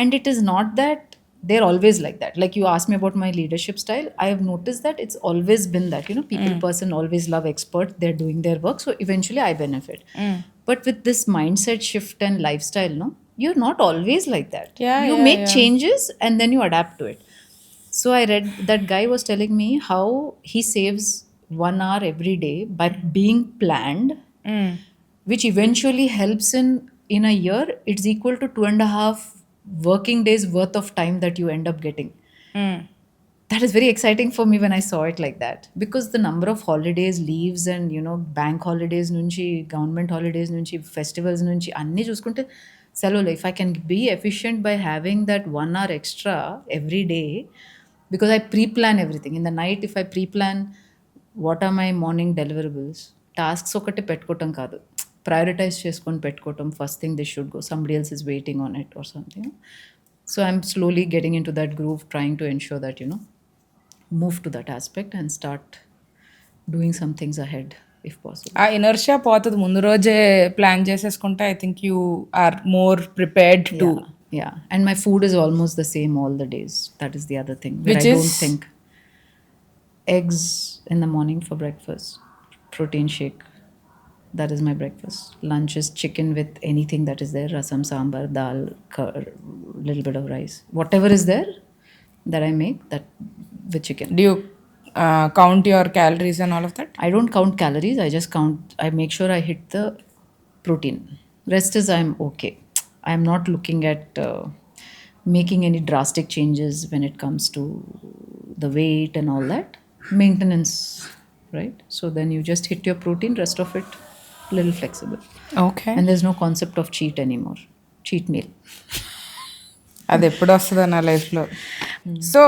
S2: and it is not that they're always like that. Like you asked me about my leadership style, I have noticed that it's always been that, people person always love experts, they're doing their work, so eventually I benefit. But with this mindset shift and lifestyle, you're not always like that. You make changes and then you adapt to it. So I read that guy was telling me how he saves 1 hour every day by being planned, which eventually helps in a year it's equal to 2.5 working days worth of time that you end up getting. That is very exciting for me when I saw it like that, because the number of holidays, leaves and bank holidays nunchi, government holidays nunchi, festivals nunchi anni chuskunte selvalu, if I can be efficient by having that 1 hour extra every day, because I pre-plan everything in the night. If I pre-plan what are my morning deliverables, tasks ఒకటి పెట్టుకోవటం కాదు, prioritise చేసుకొని పెట్టుకోవటం, first thing this should go, somebody else is waiting on it or something. So I'm slowly getting in to that groove, trying to ensure that move to that aspect and start doing some things ahead if possible.
S1: ఆ inertia పోతుంది ముందు రోజే plan చేసేసుకుంటే. I think you are more prepared to.
S2: Yeah, and my food is almost the same all the days. That is the other thing,
S1: which
S2: I
S1: is
S2: don't think. Eggs in the morning for breakfast, protein shake, that is my breakfast. Lunch is chicken with anything that is there, rasam, sambar, dal, little bit of rice, whatever is there that I make, that with chicken.
S1: Do you count your calories and all of that?
S2: I don't count calories, I just I make sure I hit the protein. Rest is I'm okay. I'm not looking at making any drastic changes when it comes to the weight and all that. Maintenance, right? So then you just hit your protein, rest of it little flexible.
S1: Okay.
S2: And there's no concept of cheat anymore. Cheat meal.
S1: అది ఎప్పుడు వస్తుందో నా లైఫ్లో. So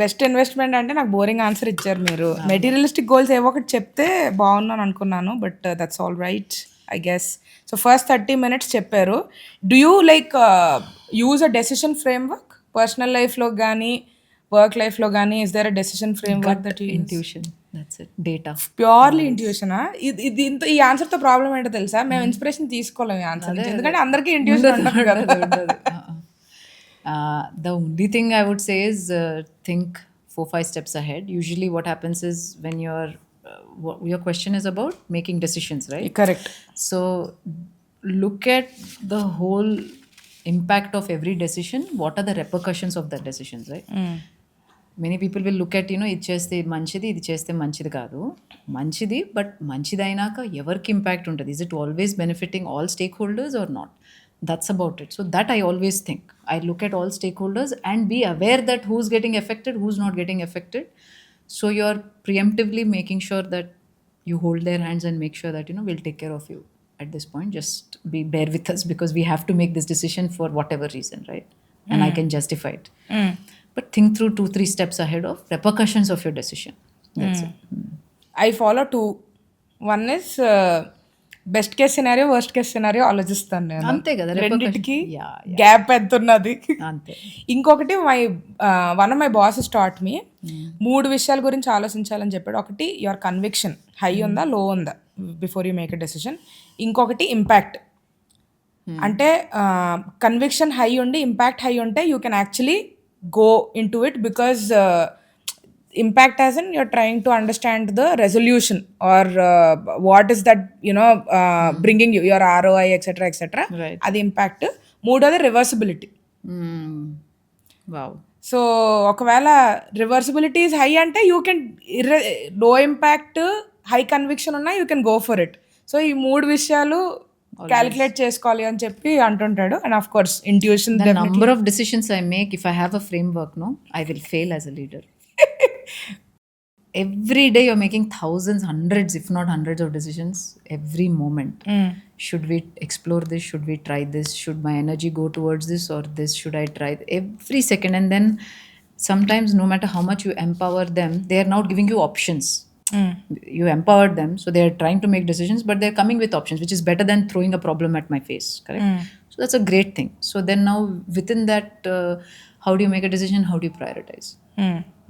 S1: best investment అంటే నాకు boring answer ఇచ్చారు మీరు. Materialistic goals ఏవో ఒకటి చెప్తే బాగున్నాను అనుకున్నాను, but that's all right I guess. So first 30 minutes చెప్పారు. Do you use a decision framework personal లైఫ్లో కానీ వర్క్ లైఫ్లో కానీ? Is there a decision framework that you use?
S2: Intuition, that's it. Data,
S1: purely ఇంట్యూషనా? ఇది ఈ ఆన్సర్తో ప్రాబ్లం ఏంటో తెలుసా, మేము ఇన్స్పిరేషన్ తీసుకోలేము ఈ ఆన్సర్ నుంచి, ఎందుకంటే అందరికీ ఇంట్యూషన్ ఉంటుంది కదా.
S2: The only thing I would say is think 4-5 steps ahead. Usually what happens is when your question is about making decisions, right?
S1: Correct.
S2: So look at the whole impact of every decision, what are the repercussions of that decisions, right? Many people will look at ఇది చేస్తే మంచిది, ఇది చేస్తే మంచిది కాదు. మంచిది, but మంచిది అయినాక ఎవరికి ఇంపాక్ట్ ఉంటుంది? Is it always benefiting all stakeholders or not? That's about it. So that I always think. I look at all stakeholders and be aware that who's getting affected, who's not getting affected. So you're preemptively making sure that you hold their hands and make sure that we'll take care of you at this point. Just bear with us because we have to make this decision for whatever reason, right? And I can justify it. But think through 2-3 steps ahead of repercussions of your decision. That's it.
S1: I follow 2. One is best case scenario, worst case scenario ఆలోచిస్తాను నేను.
S2: అంతే కదా,
S1: రెండింటికి gap ఎంత ఉన్నది.
S2: అంతే.
S1: ఇంకొకటి one of my bosses taught me 3 విషయాల గురించి ఆలోచించాలని చెప్పాడు. ఒకటి యువర్ కన్విక్షన్ హై ఉందా, లో ఉందా before you make a decision. ఇంకొకటి ఇంపాక్ట్. అంటే కన్విక్షన్ హై ఉండి ఇంపాక్ట్ హై ఉంటే you can actually go into it because impact as in you're trying to understand the resolution or what is that bringing you your ROI etc.
S2: Right.
S1: అది impact. మూడోది reversibility.
S2: Wow.
S1: So ఒకవేళ reversibility is high అంటే you can లో impact high conviction ఉన్నా you can go for it. So ఈ 3 విషయాలు calculate చేసుకోవాలి అని చెప్పి అంటుంటాడు. And of course intuition.
S2: The number of decisions I make, if I have a framework, no, I will fail as a leader. Every day you're making thousands, hundreds, if not hundreds of decisions every moment. Should we explore this? Should we try this? Should my energy go towards this or this? Should I try every second? And then sometimes no matter how much you empower them, they are not giving you options. You empowered them, so they are trying to make decisions, but they're coming with options, which is better than throwing a problem at my face, correct? So that's a great thing. So then now within that, how do you make a decision? How do you prioritize?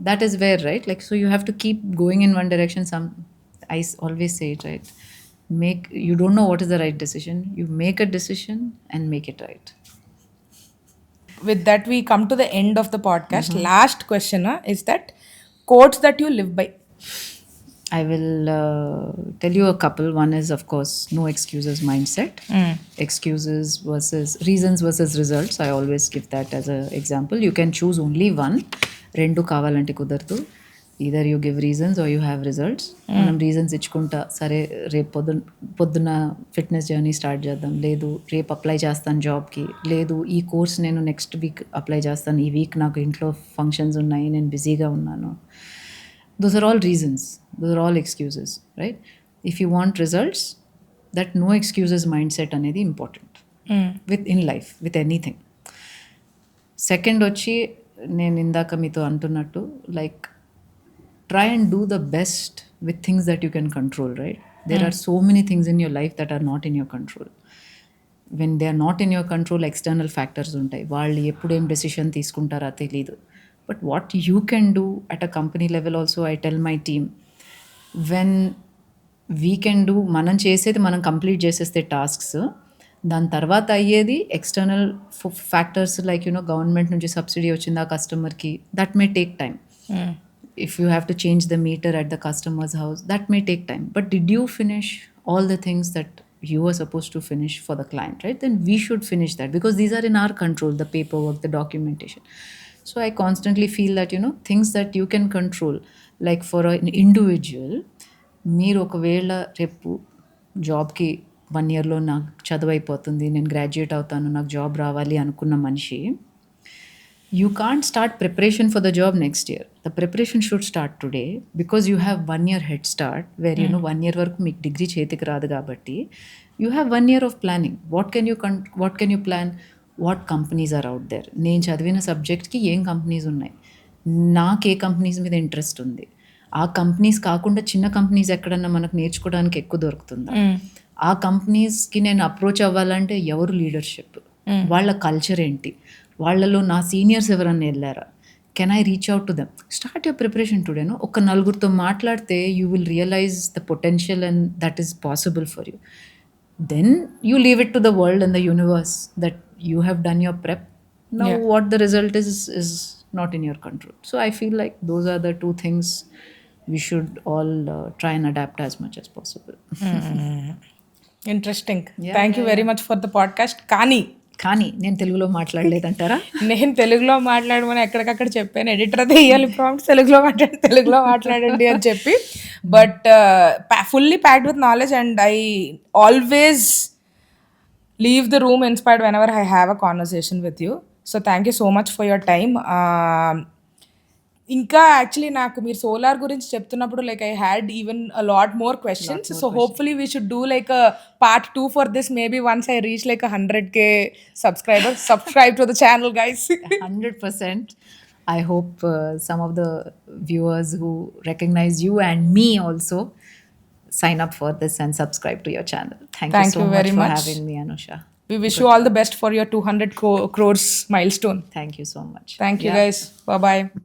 S2: That is where, right? Like, so you have to keep going in one direction. I always say it, right? You don't know what is the right decision. You make a decision and make it right.
S1: With that, we come to the end of the podcast. Last question is that quotes that you live by.
S2: I will tell you a couple. One is, of course, no excuses mindset. Excuses versus reasons versus results. I always give that as an example. You can choose only one. Rendu kavalante kudartu. Either you give reasons or you have results. Manam reasons ichukunta sare repu podduna fitness journey start cheddam, ledu repu apply chestan job ki, ledu ee course nenu next week apply chestan, ee week naaku intlo functions unnayi, nenu busy ga unnanu. Those are all reasons. Those are all excuses, right? If you want results, that no excuses mindset anedi important in life, with anything. Second వచ్చి నేను ఇందాక మీతో అంటున్నట్టు, like try and do the best with things that you can control, right? There are so many things in your life that are not in your control. When they are not in your control, external factors ఉంటాయి. వాళ్ళు ఎప్పుడు ఏం decision తీసుకుంటారా తెలీదు. But what you can do at a company level also, I tell my team, when we can do, మనం చేసేది మనం complete చేసేస్తే టాస్క్స్, దాని తర్వాత అయ్యేది ఎక్స్టర్నల్ ఫ్యాక్టర్స్ లైక్ గవర్నమెంట్ నుంచి సబ్సిడీ వచ్చింది ఆ కస్టమర్కి, that may take time. If you have to change the meter at the customer's house, that may take time. But did you finish all the things that you were supposed to finish for the client, right? Then we should finish that because these are in our control, the paperwork, the documentation. So I constantly feel that, things that you can control, like for an individual, మీరు ఒకవేళ రేపు జాబ్కి 1 yearలో నాకు చదువు అయిపోతుంది, నేను graduate అవుతాను, నాకు జాబ్ రావాలి అనుకున్న మనిషి, you can't start preparation for the job next year. The preparation should start today because you have 1 year head start where 1 year వరకు మీకు డిగ్రీ చేతికి రాదు కాబట్టి you have 1 year of planning. What can you plan? What companies are out there? నేను చదివిన సబ్జెక్ట్కి ఏం companies ఉన్నాయి, నాకు ఏ కంపెనీస్ మీద ఇంట్రెస్ట్ ఉంది, ఆ కంపెనీస్ కాకుండా చిన్న కంపెనీస్ ఎక్కడన్నా మనకు నేర్చుకోవడానికి ఎక్కువ దొరుకుతుందా, ఆ కంపెనీస్కి నేను అప్రోచ్ అవ్వాలంటే ఎవరు లీడర్షిప్, వాళ్ళ కల్చర్ ఏంటి, వాళ్ళలో నా సీనియర్స్ ఎవరన్నా వెళ్ళారా, can I reach out to them. Start your preparation టుడేను. ఒక నలుగురితో మాట్లాడితే you will realise the potential and that is possible for you. Then you leave it to the world and the universe that you have done your prep. Now what the result is not in your control. So I feel like those are the 2 things we should all try and adapt as much as possible.
S1: Interesting. Thank you very much for the podcast. Kani
S2: కానీ నేను తెలుగులో మాట్లాడలేదంటారా?
S1: నేను తెలుగులో మాట్లాడమని ఎక్కడికక్కడ చెప్పాను, editor అదే ఇవ్వాలి ప్రాంప్ట్స్, తెలుగులో మాట్లాడండి అని చెప్పి. But fully packed with knowledge and I always leave the room inspired whenever I have a conversation with you. So thank you so much for your time. ఇంకా యాక్చువల్లీ నాకు మీరు సోలార్ గురించి చెప్తున్నప్పుడు like I had even a lot more questions. So hopefully we should do like a part 2 for this. Maybe once I reach like 100K subscribers. Subscribe to the channel, guys.
S2: 100%. I hope some of the viewers who recognize you and me also sign up for this and subscribe to your channel. Thank you so much for having me, Anusha.
S1: We wish you all the best for your 200 crores milestone.
S2: Thank you so much.
S1: Thank you, guys. Bye bye.